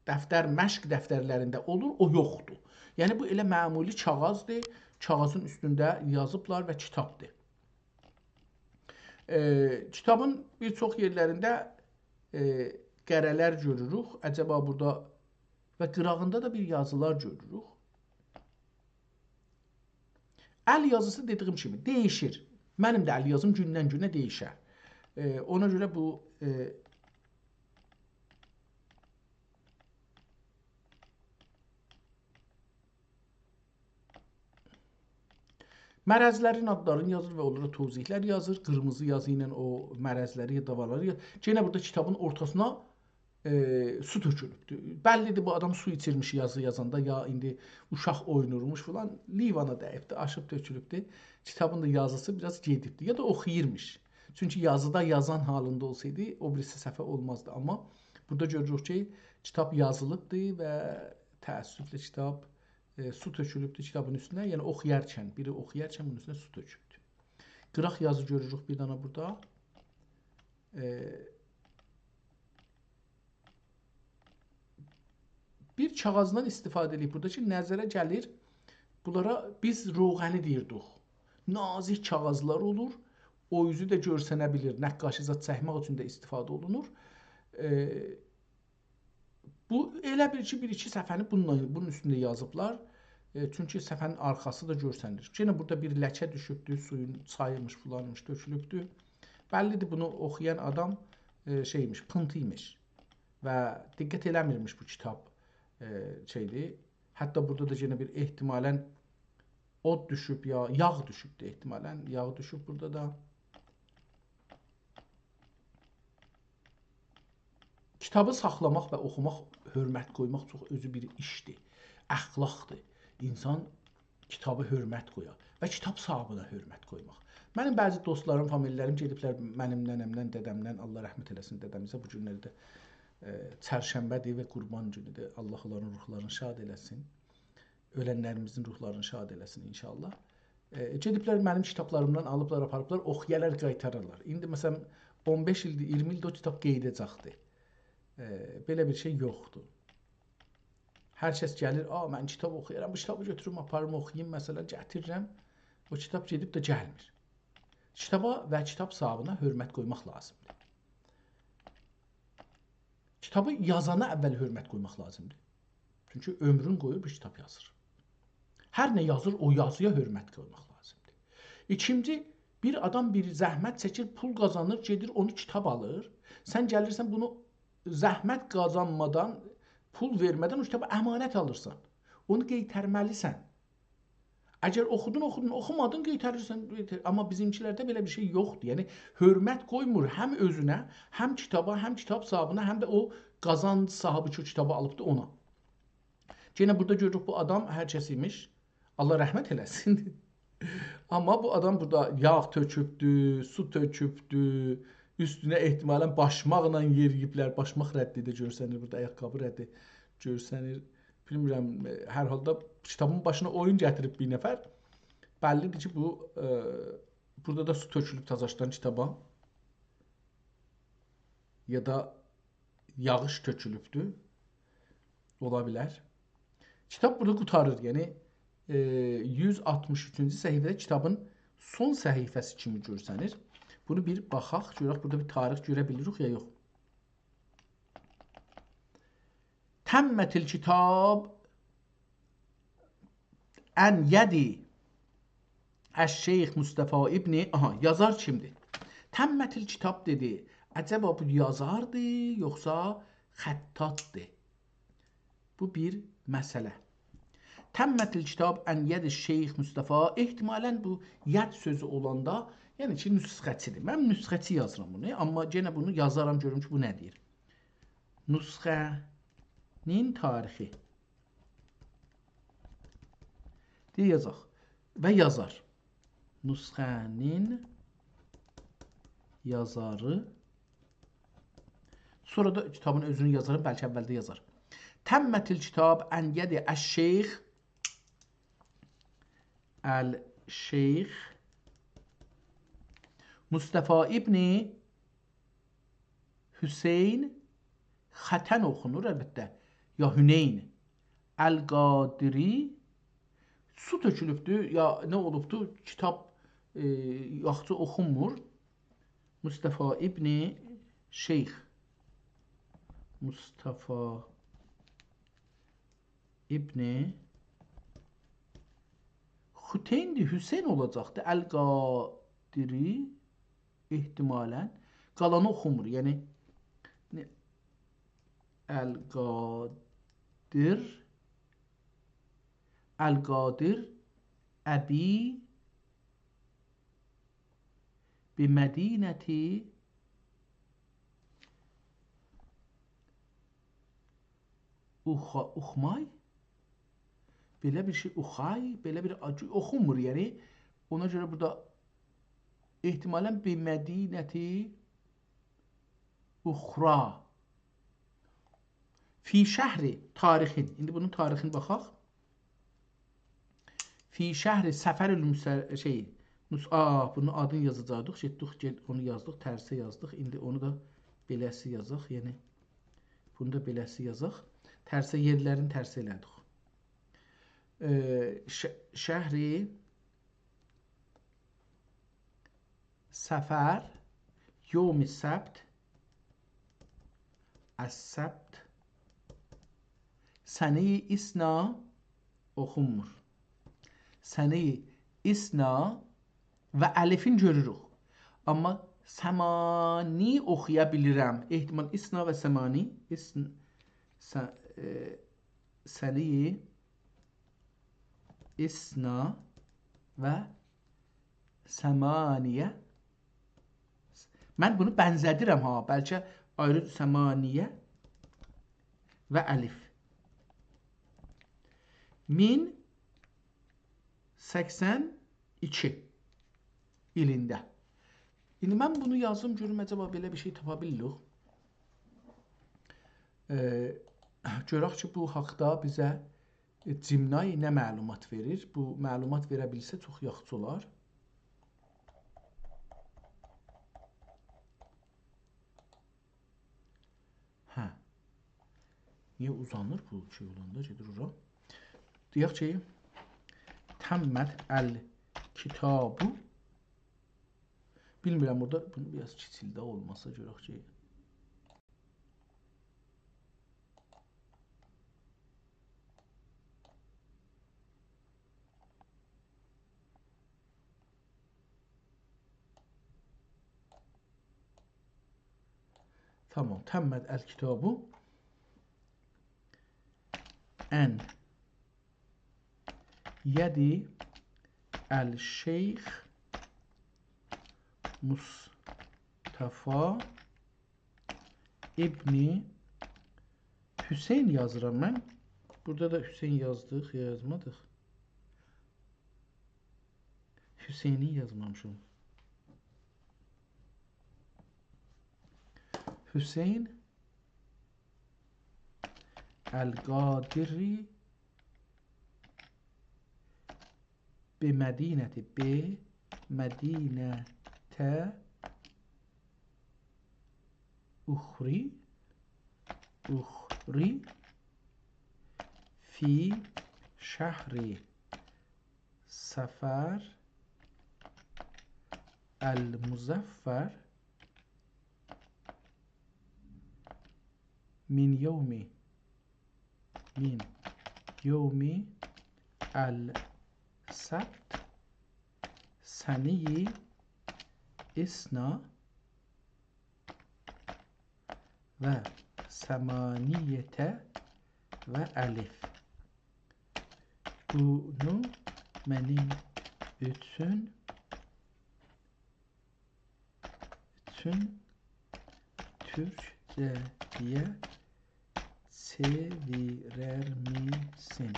dəftər, məşq dəftərlərində olur, o yoxdur. Yəni bu elə məmuli kağızdır, kağızın üstündə yazıblar və kitabdır. Kitabın bir çox yerlərində qərələr görürük. Əcəba burada və qırağında da bir yazılar görürük. Əl yazısı dediyim kimi dəyişir. Mənim də əl yazım gündən günə dəyişər. Ona görə bu mərəzlərin adlarını yazır və onlara tozihlər yazır. Qırmızı yazı ilə o mərəzləri, davaları yazır. Yenə burada kitabın ortasına su tökülübdür. Bəllidir bu adam su içirmiş yazı yazanda, ya indi uşaq oynurmuş filan, livana dəyibdi, aşıb tökülübdür. Kitabın da yazısı biraz gedibdi ya da oxuyurmuş. Çünki yazıda yazan halında olsaydı o birisi səhvə olmazdı. Amma burada görürük ki, kitab yazılıbdır və təəssüflə kitab su tökülübdür kitabın üstünə. Yəni oxuyarkən, biri oxuyarkən bunun üstünə su tökübdür. Qıraq yazı görürük bir dana burada. Bir kağızdan istifadə edib burada ki, nəzərə gəlir. Bunlara biz roğəni deyirdik. Nazik kağızlar olur. O üzü də görsənə bilir. Nəqqaşi zad çəkmək üçün də istifadə olunur. Bu elə bir ki, bir-iki səhifəni bunun üstündə yazıblar. Çünki səhifənin arxası da görsənir. Yenə burada bir ləkə düşübdür, suyun çayırmış, fulanmış, dökülübdür. Bəllidir bunu oxuyan adam şeymiş, pıntıymış və diqqət eləmirmiş bu kitab şeydir. Hətta burada da yenə bir ehtimalən od düşüb ya yağ düşübdür ehtimalən. Yağ düşüb burada da. Kitabı saxlamaq və oxumaq, hörmət qoymaq çox özü bir işdir. Əxlaqdır. İnsan kitabı hörmət qoyar və kitab sahibinə hörmət qoymaq. Mənim bəzi dostlarım, famililərim gediblər mənim nənəmdən, dədəmdən, Allah rəhmət eləsin dədəmizə bu günlərdə çərşənbədir və qurban günüdür. Allah onların ruhlarını şad eləsin. Ölənlərimizin ruhlarını şad eləsin inşallah. Gediblər mənim kitablarımdan alıblar, aparıblar, oxuyarlar, qaytarırlar. İndi məsələn 15 ildir, 20 ildir o kitab qeydəcəkdir. Belə bir şey yoxdur. Hər kəs gəlir, mən kitab oxuyaram, bu kitabı götürüm, aparım, oxuyayım, məsələn, gətirirəm. O kitab gedib də gəlmir. Kitaba və kitab sahibinə hörmət qoymaq lazımdır. Kitabı yazana əvvəl hörmət qoymaq lazımdır. Çünki ömrün qoyur bu kitab yazır. Hər nə yazır, o yazıya hörmət qoymaq lazımdır. İkinci, bir adam bir zəhmət çəkir, pul qazanır, gedir, onu kitab alır. Sən gəlirsən, bunu zəhmət qazanmadan, pul vermədən o kitabı əmanət alırsan. Onu qeytərməlisən. Əgər oxudun, oxumadın, qeytərirsən. Amma bizimkilərdə belə bir şey yoxdur. Yəni, hörmət qoymur həm özünə, həm kitaba, həm kitab sahibinə, həm də o qazanc sahibi ki, o kitabı alıbdır ona. Yenə burada görürük, bu adam hər kəs imiş. Allah rəhmət eləsin. Amma bu adam burada yağ tökübdür, su tökübdür, üstünə ehtimalən başmaqla yeriyiblər. Başmaq rəddi də görsənir, burada ayaqqabı rəddi görsənir. Bilmirəm, hər halda kitabın başına oyun gətirib bir nəfər. Bəllidir ki, bu burada da su tökülüb təzaşdan kitaba. Ya da yağış tökülübdür. Ola bilər. Kitab burada qutarır. Yəni 163-cü səhifədə kitabın son səhifəsi kimi görsənir. Bunu bir baxaq, görək burada bir tarix görə bilirik ya yox. Təmmətil kitab ən yədi Əş-Şeyx Mustafa İbni, yazar kimdir? Təmmətil kitab dedi. Əcəba bu yazardır, yoxsa xəttatdır? Bu bir məsələ. Təmmətil kitab ən yədi Şeyx Mustafa, ehtimalən bu yəd sözü olanda, yəni ki, nüsxəçidir. Mən nüsxəçi yazıram bunu, amma yenə bunu yazaram, görüm ki, bu nə deyir? Nüsxənin tarixi. Deyə yazaq və yazar. Nüsxənin yazarı. Sonra da kitabın özünü yazarım, bəlkə əvvəldə yazar. Təmmətil kitab ən yədi Əş-Şeyx Əl-Şeyx Mustafa İbni Hüseyn xətən oxunur əlbəttə. Ya Hüneyn Əl-Qadiri su tökülübdür, ya nə olubdur, kitab yaxşı oxunmur. Mustafa İbni Şeyx Mustafa İbni Hüteyndir, Hüseyn olacaqdır. Əl-Qadiri ehtimalən qalanı oxumur. Yəni Əl-Qadir Əbi bi Mədinəti Uxmay belə bir şey, uxay, belə bir oxunmur, yəni ona görə burada ehtimalən bir mədinəti uxra fi şəhri tarixin. İndi bunun tarixini baxaq. Fi şəhri səfərül bunun adını yazacaqdıq. Getdik, onu yazdıq, tərsə yazdıq. İndi onu da beləsi yazaq. Yəni bunu da beləsi yazaq. Tərsə yerlərini tərsə elədik. Şəhri səfər yevmi səbt əs-səbt səni-i isna oxunmur. Səni-i isna və əlifin görürük. Amma səmani oxuya bilirəm. Ehtimal isna və səmani. Səni-i isna və səmaniyə. Mən bunu bənzədirəm ha. Bəlkə ayrı səmaniyə və əlif. 1082 ilində. İndi mən bunu yazdım, görüm acaba belə bir şey tapa bilirik. Görək ki, bu haqda bizə Cimnay nə məlumat verir? Bu məlumat verə bilsə çox yaxşı olar. Niyə uzanır bu şey olanda? Gedir ora. Deyək ki, təmmət əl-kitabu. Bilmirəm, burada bunu biraz kiçildə olmasa görək ki. Tamam, təmmət əl-kitabu. Ən yədi əl-şeyx Mustafa İbni Hüseyn yazıram mən. Burada da Hüseyn yazdıq, yazmadıq. Hüseyni yazmamışım. Hüseyn Əl-Qadiri bimədinəti mədinətə uxri fi şəhri səfər əl-muzaffər min yevmi əl-səbt səni-i isna və səmaniyyətə və əlif. Bunu mənim üçün türkcəyə çevirər misin?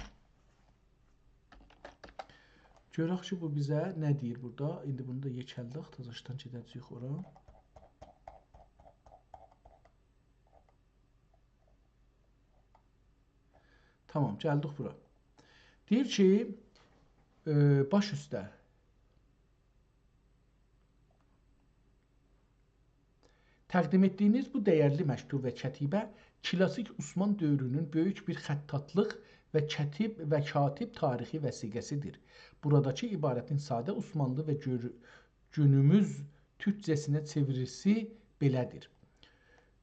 Görək ki, bu bizə nə deyir burada? İndi bunu da yekəldək, təzəşdən gedəcəyik ora. Tamam, gəldik bura. Deyir ki, baş üstə. Təqdim etdiyiniz bu dəyərli məktub və kətibə klasik Osman dövrünün böyük bir xəttatlıq və katib tarixi vəsiqəsidir. Buradakı ibarətin sadə Osmanlı və günümüz türkcəsinə çevirisi belədir.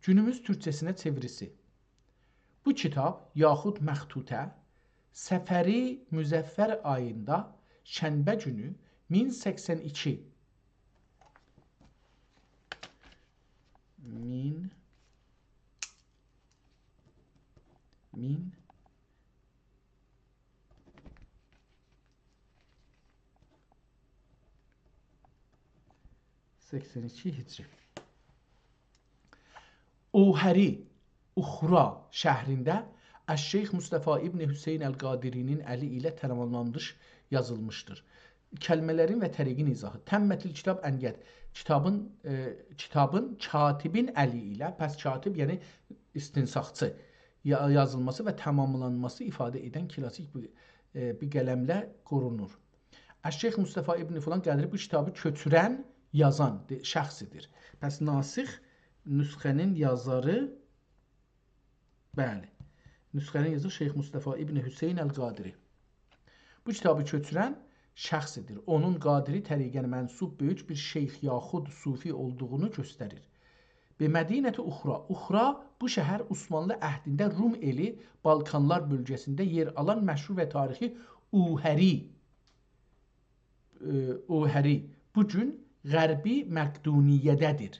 Günümüz türkcəsinə çevirisi. Bu kitab yaxud məxtutə Səfəri Müzəffər ayında şənbə günü 1082 Hicri Uxra şəhrində Əş-Şeyx Mustafa İbn Hüseyn Əl-Qadirinin əli ilə tərəvannandış yazılmışdır. Kəlmələrin və təriqin izahı. Təmmətil kitab əngəd. Kitabın katibin əli ilə, pəs katib yəni istinsaqçı yazılması və tamamlanması ifadə edən klassik bir qələmlə qorunur. Əş-Şeyx Mustafa İbn Filan Qədiri bu kitabı köçürən, yazan şəxsidir. Pəs nasix nüsxənin yazarı, bəli, nüsxənin yazarı Şeyx Mustafa İbn Hüseyn Əl-Qadiri. Bu kitabı köçürən şəxsidir. Onun Qadiri təriqənə mənsub böyük bir şeyx yaxud sufi olduğunu göstərir. Be Mədinəti Uxra. Uxra bu şəhər Osmanlı əhdində Rum eli Balkanlar bölgəsində yer alan məşhur və tarixi Uhəri bu gün Qərbi Məqduniyyədədir.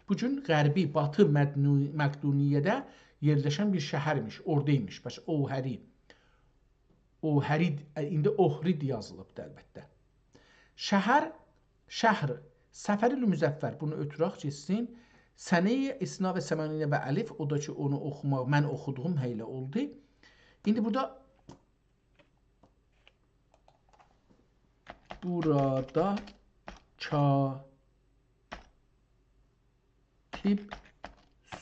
Bu gün Qərbi Batı Məqduniyyədə yerləşən bir şəhərmiş, oradaymış. Bəs Uhəri. Ohrid, indi Ohrid yazılıbdır əlbəttə. Şəhər, şəhr, Səfərül Müzəffər, bunu ötürək keçsin. Sənəyə, İsna və Səməninə və Əlif, o da ki, onu oxumaq, mən oxuduğum heylə oldu. İndi burada katib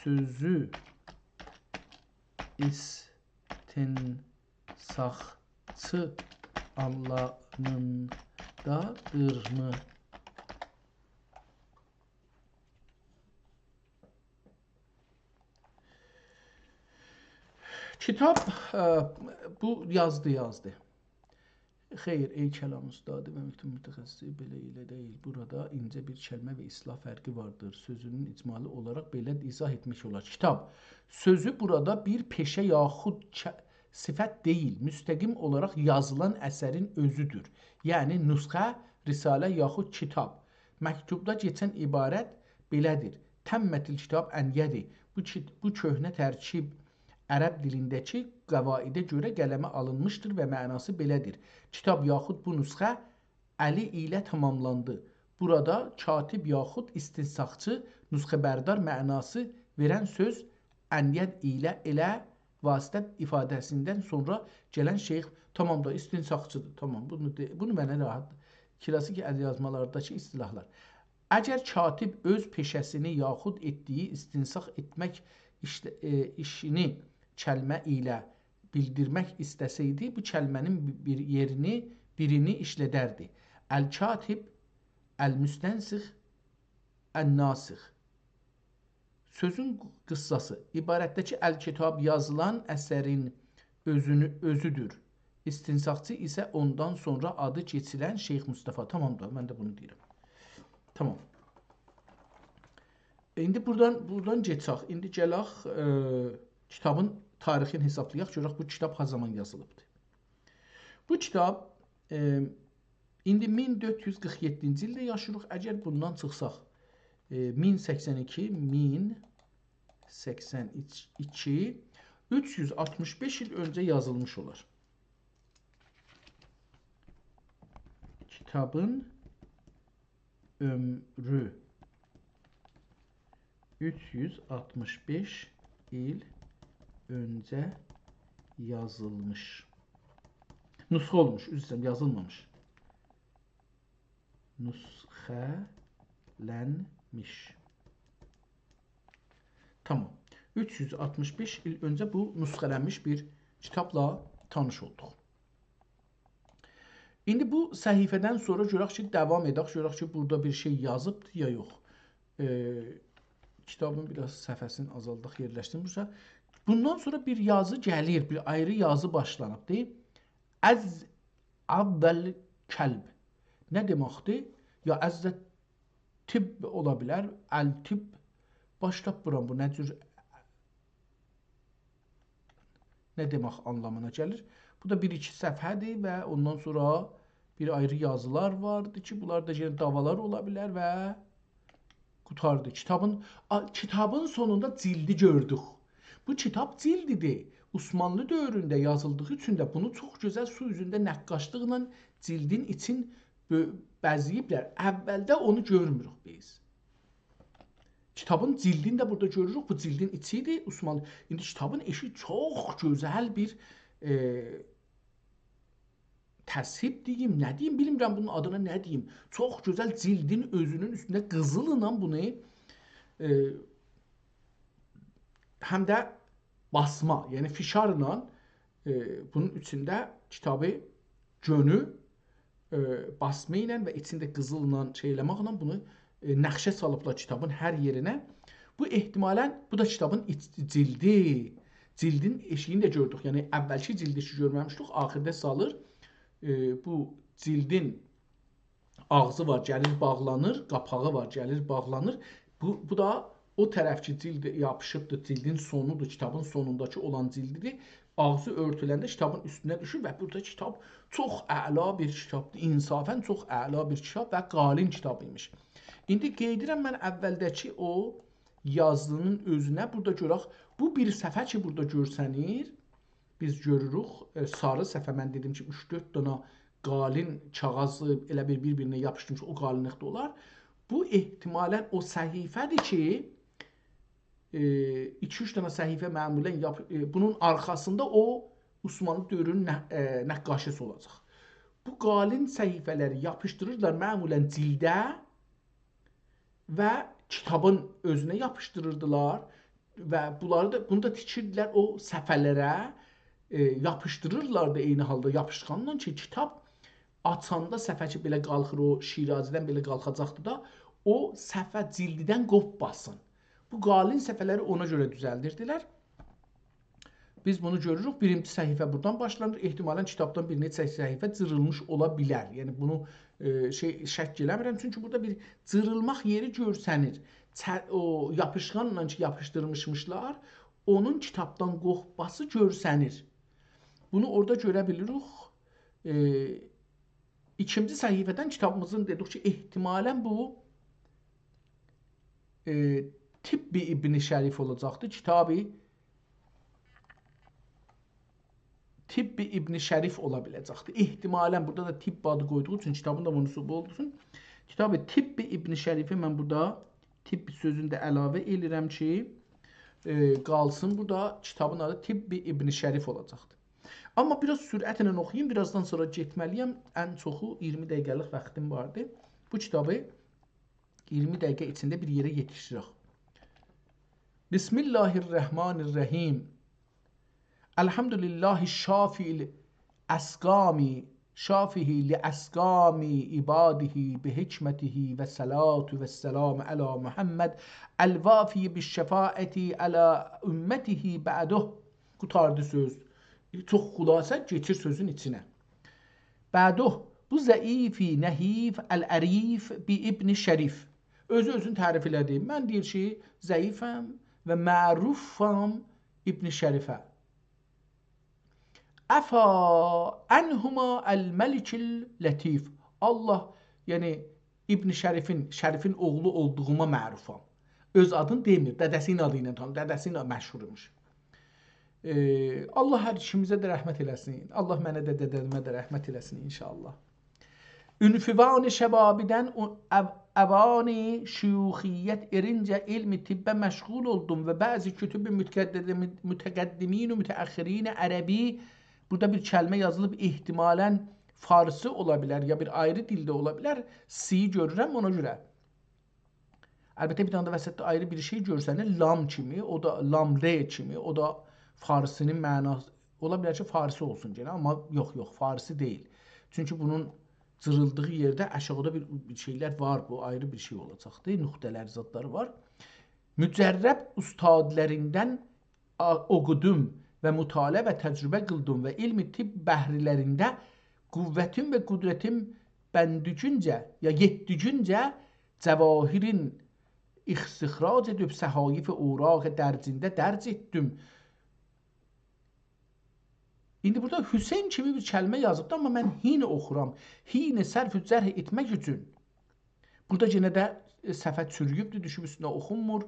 sözü istinsaqçı anlamındadır mı? Kitab bu yazdı. Xeyr, ey kəlam ustadı və məktub mütəxəssisi belə ilə deyil. Burada incə bir kəlmə və islah fərqi vardır. Sözünün icmali olaraq belə izah etmək olar. Kitab sözü burada bir peşə yaxud sifət deyil, müstəqim olaraq yazılan əsərin özüdür. Yəni nüsxə, risalə yaxud kitab. Məktubda keçən ibarət belədir. Təmmətil kitab əngədi. Bu köhnə tərkib ərəb dilindəki qəvaidə görə qələmə alınmışdır və mənası belədir. Kitab yaxud bu nüsxə əli ilə tamamlandı. Burada katib yaxud istinsaqçı, nüsxəbərdar mənası verən söz əngəd ilə elə vasitə ifadəsindən sonra gələn şeyx tamam da istinsaqçıdır. Tamam, bunu mənə rahat. Klassik əl yazmalardakı istilahlar. Əgər katib öz peşəsini yaxud etdiyi istinsaq etmək işini kəlmə ilə bildirmək istəsəydi, bu kəlmənin birini işlədərdi. Əl-katib, əl-müstənsix, əl-nasix. Sözün qıssası. İbarətdəki əl-kitab yazılan əsərin özüdür. İstinsaqçı isə ondan sonra adı keçilən Şeyx Mustafa. Tamam da, mən də bunu deyirəm. Tamam. İndi buradan geçək. İndi gələk kitabın tarixini hesablayaq. Görək bu kitab nə zaman yazılıbdır. Bu kitab indi 1447-ci ildə yaşayırıq. Əgər bundan çıxsaq 1082, 365 il öncə yazılmış olar. Kitabın ömrü 365 il öncə yazılmış. Nüsxə olmuş, üzrəm, yazılmamış. Nüsxələnmiş. Tamam. 365 il öncə bu nüsxələnmiş bir kitabla tanış olduq. İndi bu səhifədən sonra görək ki, davam edək. Görək ki, burada bir şey yazıbdır ya yox. Kitabın biraz səhifəsini azaldıq, yerləşdirmişsə. Bundan sonra bir yazı gəlir, bir ayrı yazı başlanıbdır. Əz avvəl kəlb. Nə deməkdir? Ya əzzə tibb ola bilər, əl-tibb. Başlap buram bu nə cür, nə demək anlamına gəlir? Bu da 1-2 səhifədir və ondan sonra bir ayrı yazılar vardı ki, bunlar da davalar ola bilər və qutardı. Kitabın sonunda cildi gördük. Bu kitab cildidir. Osmanlı dövründə yazıldığı üçün də bunu çox gözəl su üzündə nəqqaşlıqla cildin için bəziyiblər. Əvvəldə onu görmürük biz. Kitabın cildini də burada görürük. Bu cildin içi idi Osmanlı. İndi kitabın eşi çox gözəl bir təsvib deyim, nə deyim, bilmirəm bunun adına nə deyim. Çox gözəl cildin özünün üstündə qızılla bunu həm də basma, yəni fişarla bunun içində kitabı gönü basma ilə və içində qızılla şeyləməklə bunu nəqşə salıblar kitabın hər yerinə. Bu ehtimalən bu da kitabın cildi. Cildin eşiyini də gördük. Yəni əvvəlki cildi görməmişdik, axirdə salır. Bu cildin ağzı var, gəlir bağlanır, qapağı var, gəlir bağlanır. Bu da o tərəfki cild yapışıbdır, cildin sonudur, kitabın sonundakı olan cildidir. Ağzı örtüləndə kitabın üstünə düşür və burada kitab çox əla bir kitabdır. İnsafən çox əla bir kitab və qalin kitab imiş. İndi qeyd edirəm mən əvvəldəki o yazının özünə burada görək. Bu bir səhifə ki burada görsənir. Biz görürük, sarı səhifə mən dedim ki 3-4 dənə qalin kağazı elə bir-birinə yapışdırmış o qalinlikdə olar. Bu ehtimalən o səhifədir ki 2-3 dənə səhifə məmulən bunun arxasında o Osmanlı dövrünün nəqqaşəsi olacaq. Bu qalin səhifələri yapışdırırlar məmulən cildə və kitabın özünə yapışdırırdılar və bunu da tikirdilər o səhifələrə. Yapışdırırlar da eyni halda yapışqanla ki, kitab açanda səhifə ki, belə qalxır, o Şirazidən belə qalxacaqdır da, o səhifə cildidən qopmasın. Bu qalin səhifələri ona görə düzəldirdilər. Biz bunu görürük. Birinci səhifə buradan başlanır. Ehtimalən kitabdan bir neçə səhifə cırılmış ola bilər. Yəni bunu şək eləmirəm. Çünki burada bir cırılmaq yeri görsənir. O yapışqanla ki, yapışdırmışmışlar, onun kitabdan qopması görsənir. Bunu orada görə bilirik. İkinci səhifədən kitabımızın dedik ki, ehtimalən bu Tibbi İbn-i Şərif olacaqdır. Kitabı Tibbi İbn-i Şərif ola biləcəkdir. Ehtimalən burada da tibb adı qoyduğu üçün kitabın da mənsubu olduğu üçün kitabı Tibbi İbn-i Şərifi mən burada tibb sözünü də əlavə edirəm ki, qalsın. Burada kitabın adı Tibbi İbn-i Şərif olacaqdır. Amma biraz sürətlə oxuyayım, birazdan sonra getməliyəm. Ən çoxu 20 dəqiqəlik vaxtım vardı. Bu kitabı 20 dəqiqə içində bir yerə yetişdirək. Bismillahirrahmanirrahim. Elhamdülillahi şafil əsqami, şafihi li əsqami ibadihi bi hikmetihi və salatu və selamu ala Muhammed el-vafi bi şefaati ala ümmetihi ba'duh. Qutardı söz. Çox xülasə keçir sözün içinə. Ba'duh. Bu zəifi, nəhif, əl-ərif bi İbn-i Şərif. Özünü tərif elədim. Mən deyir ki, zəifəm və mərufam İbn-i Şərifə. Əfə ənhuma əl-məlikil lətif. Allah, yəni İbn-i Şərifin oğlu olduğuma mərufam. Öz adını demir, dədəsinin adı ilə tanır, dədəsinin məşhurmuş. Allah hər ikimizə də rəhmət eləsin. Allah mənə də dədəmə də rəhmət eləsin inşallah. Ünfivan-ı şəbabidən əvani şüuxiyyət erincə ilmi tibbə məşğul oldum və bəzi kütüb-i mütəqəddimin və mütəəxxirin ərəbi, burada bir kəlmə yazılıb ehtimalən farsı ola bilər ya bir ayrı dildə ola bilər. Si görürəm ona görə. Əlbəttə bir dana da vəsətdə ayrı bir şey görsənir. Lam kimi, o da lam re kimi, o da farsının mənası. Ola bilər ki, farsi olsun gene, amma yox, farsi deyil. Çünki bunun cırıldığı yerdə aşağıda bir şeylər var, bu ayrı bir şey olacaqdır. Nüqtələr, zadları var. Mücərrəb ustadlərindən oqudum və mütalə və təcrübə qıldım və ilmi tibb bəhrilərində qüvvətim və qudretim bəndücüncə ya yetdücüncə cəvahirin ixtixrac edib səhaif uraq dərcində dərc etdim. İndi burada Hüseyn kimi bir kəlmə yazıbdı, amma mən hini oxuram. Hini sərf-ü cərh etmək üçün. Burada yenə də səhvə çürüyübdür, düşüb üstünə oxunmur.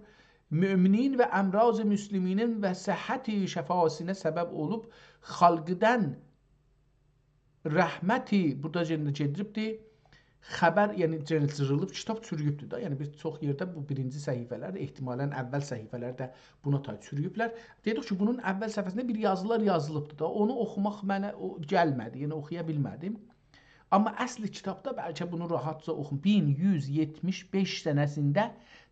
Müminin və əmraz-ı müsliminin və səhhəti şəfasinə səbəb olub, xalqıdan rəhməti, burada yenə gediribdir, xəbər, yəni cırılıb, kitab çürüyübdür da. Yəni bir çox yerdə bu birinci səhifələr, ehtimalən əvvəl səhifələr də buna tay çürüyüblər. Dedik ki, bunun əvvəl səhifəsində bir yazılar yazılıbdı da. Onu oxumaq mənə gəlmədi, yəni oxuya bilmədim. Amma əsl kitabda bəlkə bunu rahatca oxun. 1175 sənəsində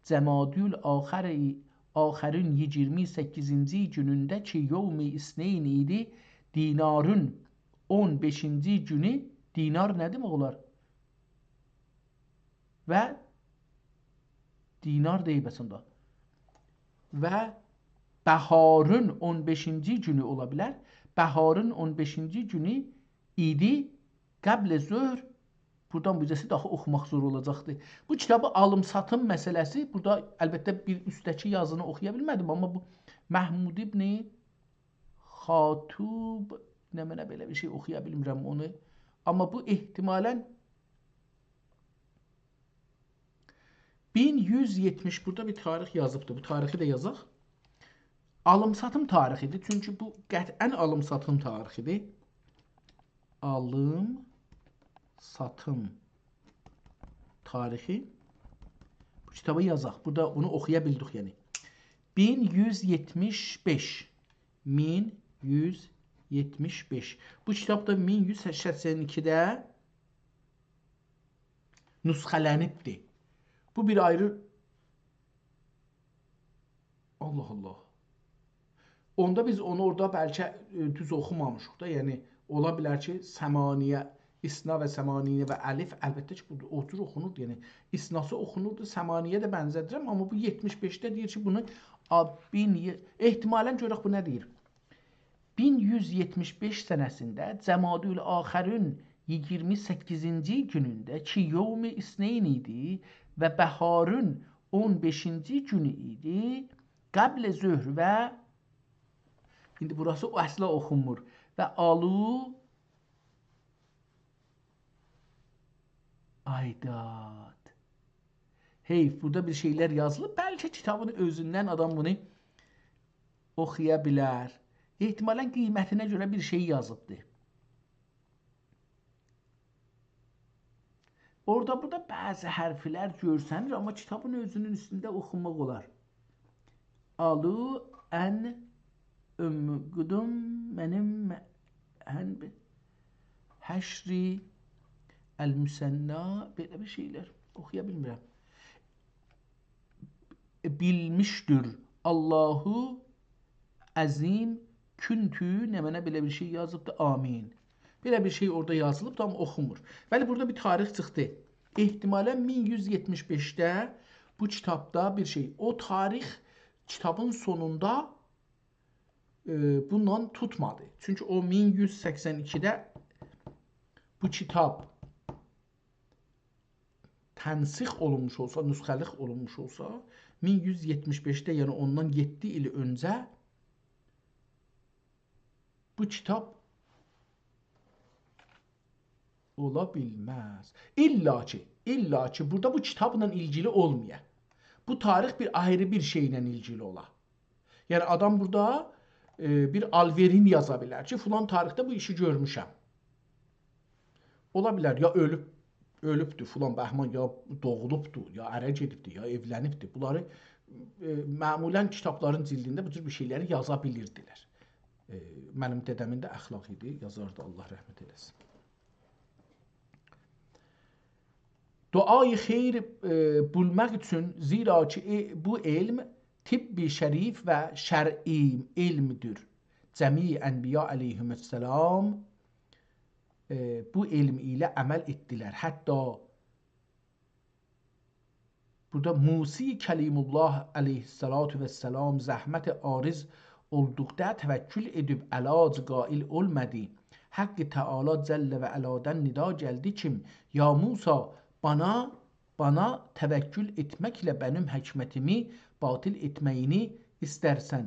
Cəmadül Axərin 28-ci günündə ki, yevmi isneyn idi, dinarın 15-ci günü, dinar nə demək olar? Və dinar deyib əslində. Və bəharın 15-ci günü ola bilər. Bəharın 15-ci günü idi. Qəbl-i zöhr, buradan bu cəsi daha oxumaq zor olacaqdır. Bu kitabı alım-satım məsələsi, burada əlbəttə bir üstdəki yazını oxuya bilmədim, amma bu Məhmud ibn Xatub, mənə belə bir şey oxuya bilmirəm onu. Amma bu ehtimalən 1170, burada bir tarix yazıbdır, bu tarixi də yazaq. Alım-satım tarixidir, çünki bu qətən alım-satım tarixidir. Alım-satım tarixi. Bu kitabı yazaq. Burada bunu oxuya bildik yəni. 1175. 1175. Bu kitab da 1182-də nüsxələnibdir. Bu bir ayrı... Allah Allah. Onda biz onu orada bəlkə düz oxumamışıq da. Yəni, ola bilər ki, səmaniyə, isna və səmaniyə və əlif, əlbəttə ki, bu o cür oxunurdu. Yəni, isnası oxunurdu, səmaniyə də bənzədirəm. Amma bu 75-də deyir ki, bunu ehtimalən görək bu nə deyir? 1175 sənəsində Cəmadül Axərin 28-ci günündə ki, yevmi isneyn idi və bəharın 15-ci günü idi, qəbl-i zöhr və indi burası əsla oxunmur və alu aydat. Heyf, burada bir şeylər yazılıb. Bəlkə kitabın özündən adam bunu oxuya bilər. Ehtimalən qiymətinə görə bir şey yazıbdır. Burada bəzi hərflər görsənir, amma kitabın özünün üstündə oxunmaq olar. Alu ən ömqudum mənim həşri əl-müsənna, belə bir şeylər oxuya bilmirəm. Bilmişdir Allahu əzim küntü, nə mənə belə bir şey yazıbdır, amin. Belə bir şey orada yazılıbdır, amma oxumur. Bəli, burada bir tarix çıxdı. Ehtimalən 1175-də bu kitabda bir şey. O tarix kitabın sonunda bununla tutmadı. Çünki o 1182-də bu kitab tənsix olunmuş olsa, nüsxəlik olunmuş olsa, 1175-də, yəni ondan 7 il öncə bu kitab ola bilməz. İlla ki, burada bu kitabla ilgili olmaya. Bu tarix bir ayrı bir şeylə ilgili ola. Yəni adam burada bir alverin yaza bilər ki, filan tarixdə bu işi görmüşəm. Ola bilər, ya ölübdür filan bəhman, ya doğulubdur, ya ərə gedibdir, ya evlənibdir. Bunları məmulən kitabların cildində bu cür bir şeyləri yaza bilirdilər. Mənim dədəmin də əxlaq idi, yazardı, Allah rəhmət eləsin. Duayı xeyr bulmaq üçün, zira ki bu elm tibbi şərif və şər'i elmdir. Cəmi ənbiya əleyhissalam bu elm ilə əməl etdilər. Hətta burada Musi Kəlimullah əleyhissalatu vəssalam zəhmət ariz olduqda təvəkkül edib əlac qail olmadı. Haqqı Teala Cəllə və Əladən nida gəldi kim? Ya Musa, bana təvəkkül etməklə mənim həkmətimi batil etməyini istərsən.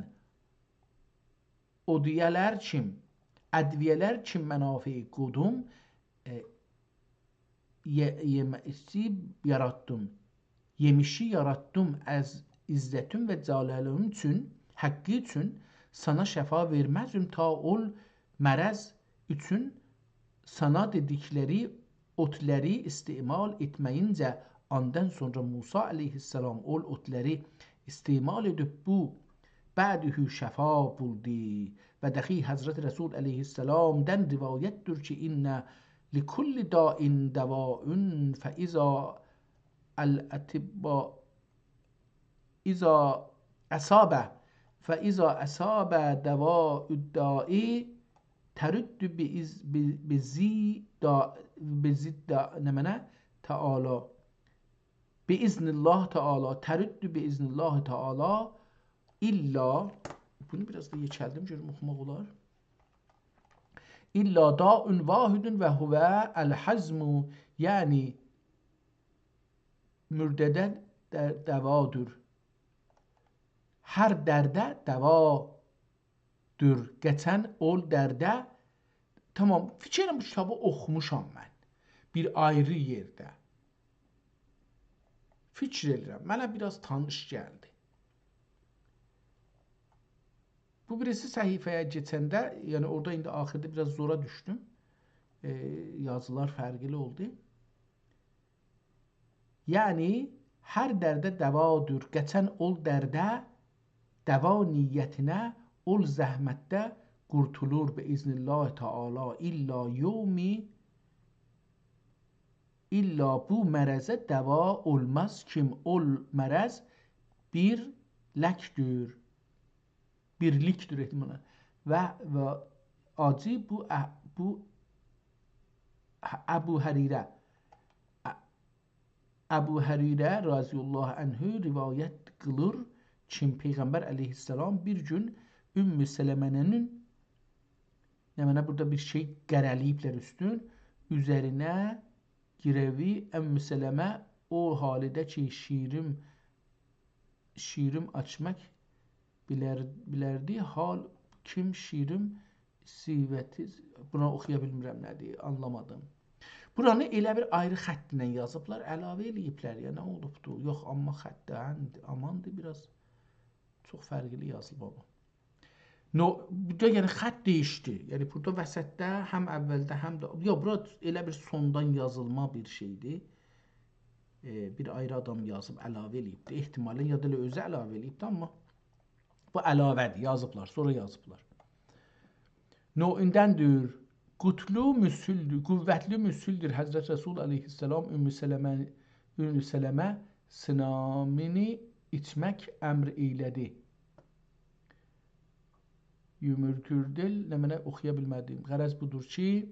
Odiyələr kim? Ədviyələr kim mənafi qudum? Yeməsi yarattım. Yemişi yarattım əz izzətim və cələlüm üçün, haqqı üçün sana şəfa verməzüm ta ol mərəz üçün sana dedikləri otları istimal etməyincə ondan sonra Musa aleyhisselam ol otları istimal edib bu bədühü şəfa buldu və dəxi Həzrət Rəsul aleyhisselamdan rivayətdir ki innə likulli dain dəvaun fəizə el-ətibba izə əsabə فإذا أصاب دواء الداء ترد تعالى بإذن الله تعالى ترد بإذن الله تعالى إلا bunu biraz da geçerdim görüm okumaq olar. İlla da'un vahidun ve huve el-hazmu yani mürdeden devadır. Hər dərdə dəvadır. Geçən ol dərdə tamam fikirlə bu kitabı oxumuşam mən. Bir ayrı yerdə. Fikir edirəm. Mənə biraz tanış gəldi. Bu birisi səhifəyə keçəndə, yəni orada indi axırda biraz zora düşdüm. Yazılar fərqli oldu. Yəni hər dərdə dəvadır. Geçən ol dərdə dəva niyyətinə ol zəhmətdə qurtulur be iznillah Teala illa bu mərəzə dəva olmaz kim ol mərəz bir ləkdür birlikdir ehtimala və acı bu Əbu Hərirə raziyallahu anhu rivayət qılır Çin Peygamber aleyhisselam bir gün Ümmü Seleme'nin yani burada bir şey qərəliyiblər üstün üzerine girevi Ümmü Seleme o halde ki şirim açmak bilərdi hal kim şirim sivəti buna oxuya bilmirəm nədir anlamadım. Buranı elə bir ayrı xətlə yazıblar əlavə eləyiblər ya nə olubdu yox amma xətdə amandı biraz çok fərqli yazılıb bu. Burada yəni xətt değişdi. Yəni burada vəsətdə həm əvvəldə həm də bura elə bir sondan yazılma bir şeydir. Bir ayrı adam yazıb əlavə eləyibdi. Ehtimalən ya da özü əlavə eləyibdi amma bu əlavədir. Yazıblar, sonra yazıblar. Növündəndir. Qüvvətli müsüldür Həzrət Rəsul aleyhisselam Ümmü Sələmə sinamini içmək əmr eylədi. Yümürtürdül, nəmənə oxuya bilmədim. Qərəz budur ki,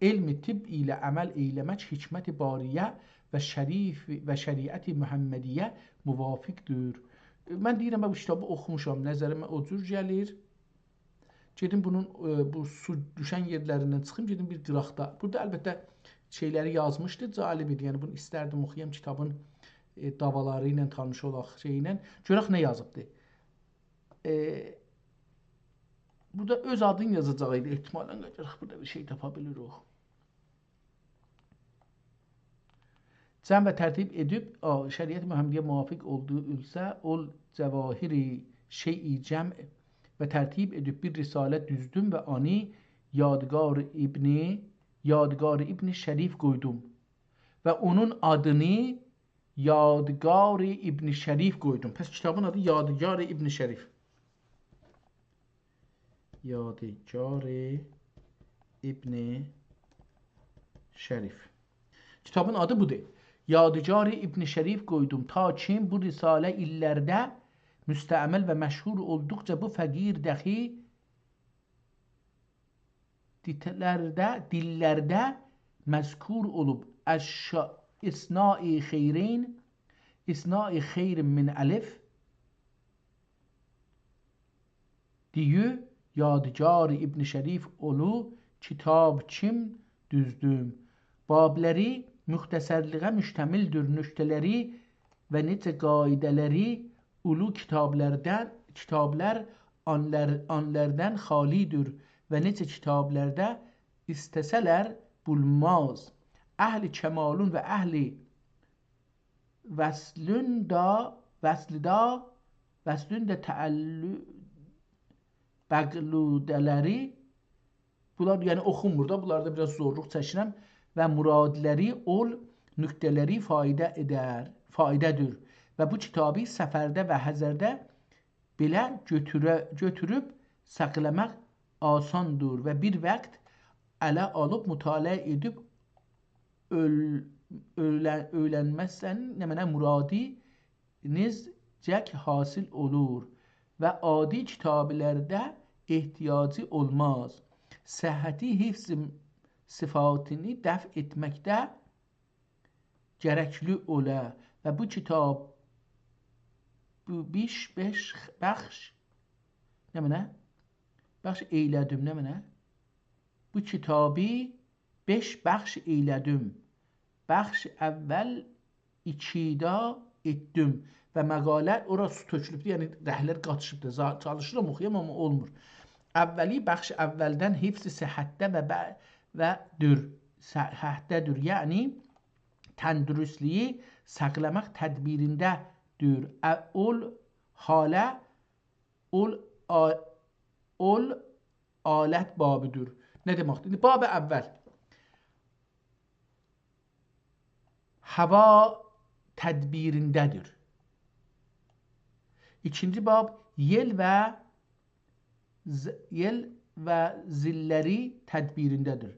elmi tibb ilə əməl eyləmək hikmət-i bariyə və şəriət-i Muhammediyyə müvafiqdir. Mən deyirəm, bu kitabı oxumuşam, nəzərimə o cür gəlir. Gedim bunun bu su düşən yerlərindən çıxım, gedim bir qıraqda. Burada əlbəttə şeyləri yazmışdı, cəlib idi. Yəni bunu istərdim oxuyam kitabın davaları ilə tanış olaq şeylə. Görək nə yazıbdı. Burada öz adın yazacaq idi. Ehtimalən görək burada bir şey tapa bilirik. Cəm və tərtib edib şəriət Muhammediyyə müvafiq olduğu ülsə ol cəvahiri şeyi cəm və tərtib edib bir risalə düzdüm və ani yadgar İbni Şərif qoydum və onun adını Yadgar İbni Şərif qoydum. Pəs kitabın adı Yadgar İbni Şərif. Yadgar İbni Şərif. Kitabın adı budur. Yadigar İbni Şərif qoydum. Ta ki bu risalə illərdə müstəməl və məşhur olduqca bu fəqir dəxi dillərdə məzkur olub. İsnai xeyrin min əlif deyü Yadigar İbni Şərif olu kitab kim düzdüm. Babləri müxtəsərliğə müştəmildir, nöqtələri və necə qaidələri ulu kitablar anlərdən xalidir və necə kitablərdə istəsələr bulmaz. Əhli kəmalun və əhli vəslün də bəqludələri, bunlar yəni oxunmur da, bunlarda biraz zorluq çəkirəm və muradləri ol nöqtələri faydədir və bu kitabı səfərdə və həzərdə belə götürüb saxlamaq asandır və bir vaxt ələ alıb mütaliə edib öyrənməzsən nə mənə muradınız cək hasil olur və adi kitablərdə ehtiyacı olmaz. Səhhəti hifz sıfatını dəf etməkdə gərəkli ola və bu kitab beş bəxş nə mənə? Bəxş eylədim nə mənə? Bu kitabı 5 bəxş eylədim. Bəxş əvvəl 2-də etdim və məqalə ora su tökülübdür, yəni rəhlər qaçışıbdır. Çalışıram oxuyam amma olmur. Əvvəli bəxş əvvəldən hifz səhhətdə və səhhətdədir. Yəni təndürüstlüyü saxlamaq tədbirindədir. Ol alət babıdır. Nə deməkdir? Babı əvvəl. Hava tədbirindədir. İkinci bab yel və zilləri tədbirindədir.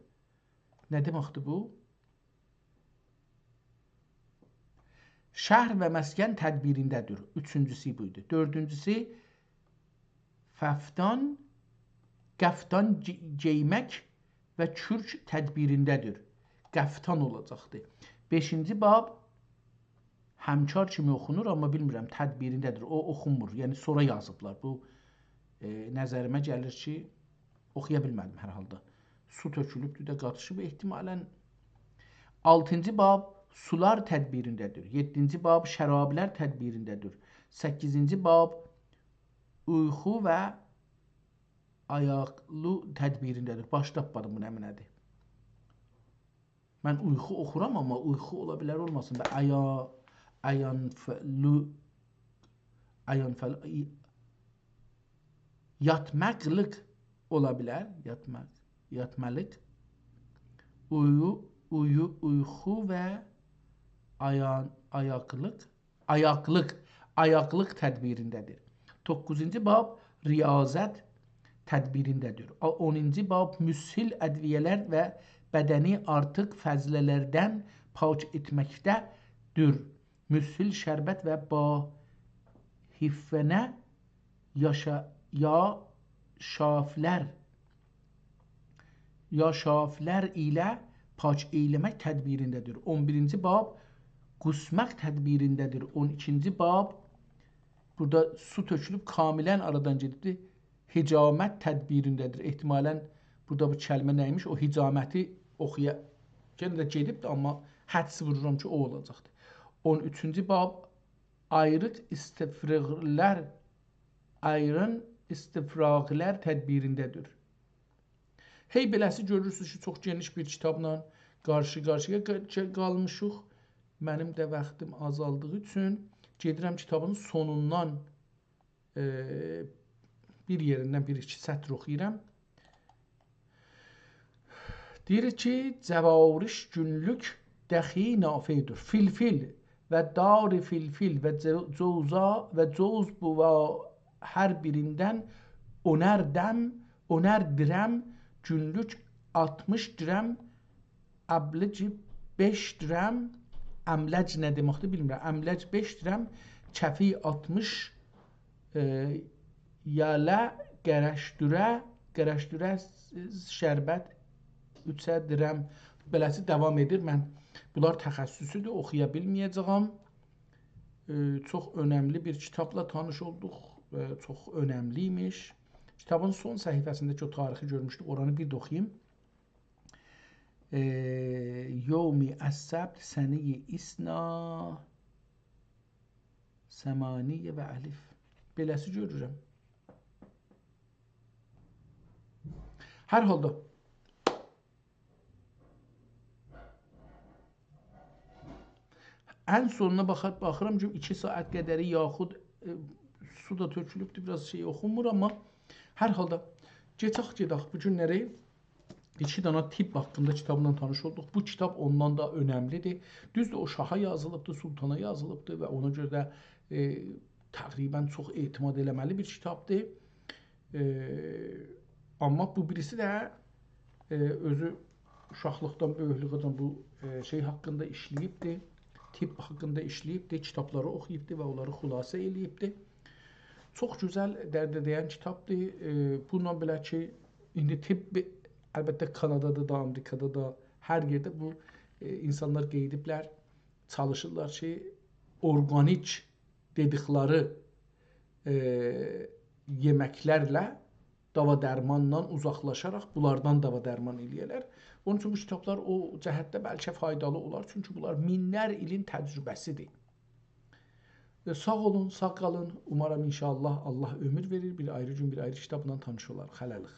Nə deməkdir bu? Şəhər və məskən tədbirindədir. Üçüncüsü buydu. Dördüncüsü qəftan geymək və kürk tədbirindədir. Qəftan olacaqdır. Beşinci bab həmkar kimi oxunur, amma bilmirəm tədbirindədir. O oxunmur. Yəni sonra yazıblar. Bu nəzərimə gəlir ki, oxuya bilmədim hər halda. Su tökülübdür də qatışıb ehtimalən. Altıncı bab sular tədbirindədir. 7-ci bab şərablər tədbirindədir. 8-ci bab uyğu və ayaqlı tədbirindədir. Baş tapmadım bu nə mənədir. Mən uyğu oxuram, amma uyğu ola bilər olmasın və yatmaqlıq ola bilər. Yatmalıq. Uyğu və ayaqlıq tədbirindədir. 9-cu bab riyazət tədbirindədir. 10-cu bab müshil ədviyyələr və bədəni artıq fəzlələrdən pak etməkdədir. Müshil şərbət və bahifənə şaflər ilə pak eyləmək tədbirindədir. 11-ci bab qusmaq tədbirindədir. 12-ci bab burada su tökülüb kamilən aradan gedibdir. Hicamət tədbirindədir. Ehtimalən burada bu kəlmə nəymiş? O hicaməti oxuya yenə də gedibdir, amma hədsi vururam ki, o olacaqdır. 13-cü bab ayrın istifraqlər tədbirindədir. Hey beləsi görürsünüz ki, çox geniş bir kitabla qarşı-qarşıya qalmışıq. Mənim də vaxtım azaldığı üçün gedirəm kitabın sonundan bir yerindən bir-iki sətr oxuyuram. Deyir ki, cəvariş günlük dəxi nafeydir. Filfil və dari filfil və cəvza və cəvz bu və hər birindən 10 dirəm, günlük 60 dirəm, əblici 5 dirəm, əmləc nə deməkdir bilmirəm. Əmləc 5 dirəm, kəfi 60 yalə qərəşdürə şərbət 3 dirəm. Beləsi davam edir. Mən bunlar təxəssüsüdür, oxuya bilməyəcəyəm. Çox önəmli bir kitabla tanış olduq. Çox önəmliymiş. Kitabın son səhifəsindəki o tarixi görmüşdük. Oranı bir də oxuyayım. Yevmi əs-səbt səni-i isna səmaniyyə və əlif. Beləsi görürəm. Hər halda ən sonuna baxıram ki 2 saat qədəri yaxud su da tökülübdür, biraz şey oxunmur, amma Hər halda gedək bu günləri 2 dənə tibb haqqında kitabla tanış olduq. Bu kitab ondan da önəmlidir. Düzdür, o şaha yazılıbdır, sultana yazılıbdır və ona görə də təqribən çox etimad eləməli bir kitabdır. Amma bu birisi də özü uşaqlıqdan, böyüklüqdən bu şey haqqında işləyibdir. Tibb haqqında işləyibdir, kitabları oxuyubdur və onları xülasə eləyibdir. Çox gözəl dərd edən kitabdır. Bununla belə ki, indi tibb əlbəttə Kanadada da, Amerikada da, hər yerdə bu insanlar qeyd ediblər, çalışırlar ki, orqanik dedikləri yeməklərlə dava dərmanla uzaqlaşaraq bunlardan dava dərman eləyərlər. Onun üçün bu kitablar o cəhətdə bəlkə faydalı olar, çünki bunlar minlər ilin təcrübəsidir. Sağ olun, sağ qalın. Umarım inşallah Allah ömür verir, bir ayrı gün, bir ayrı kitabla tanış olar. Hələlik.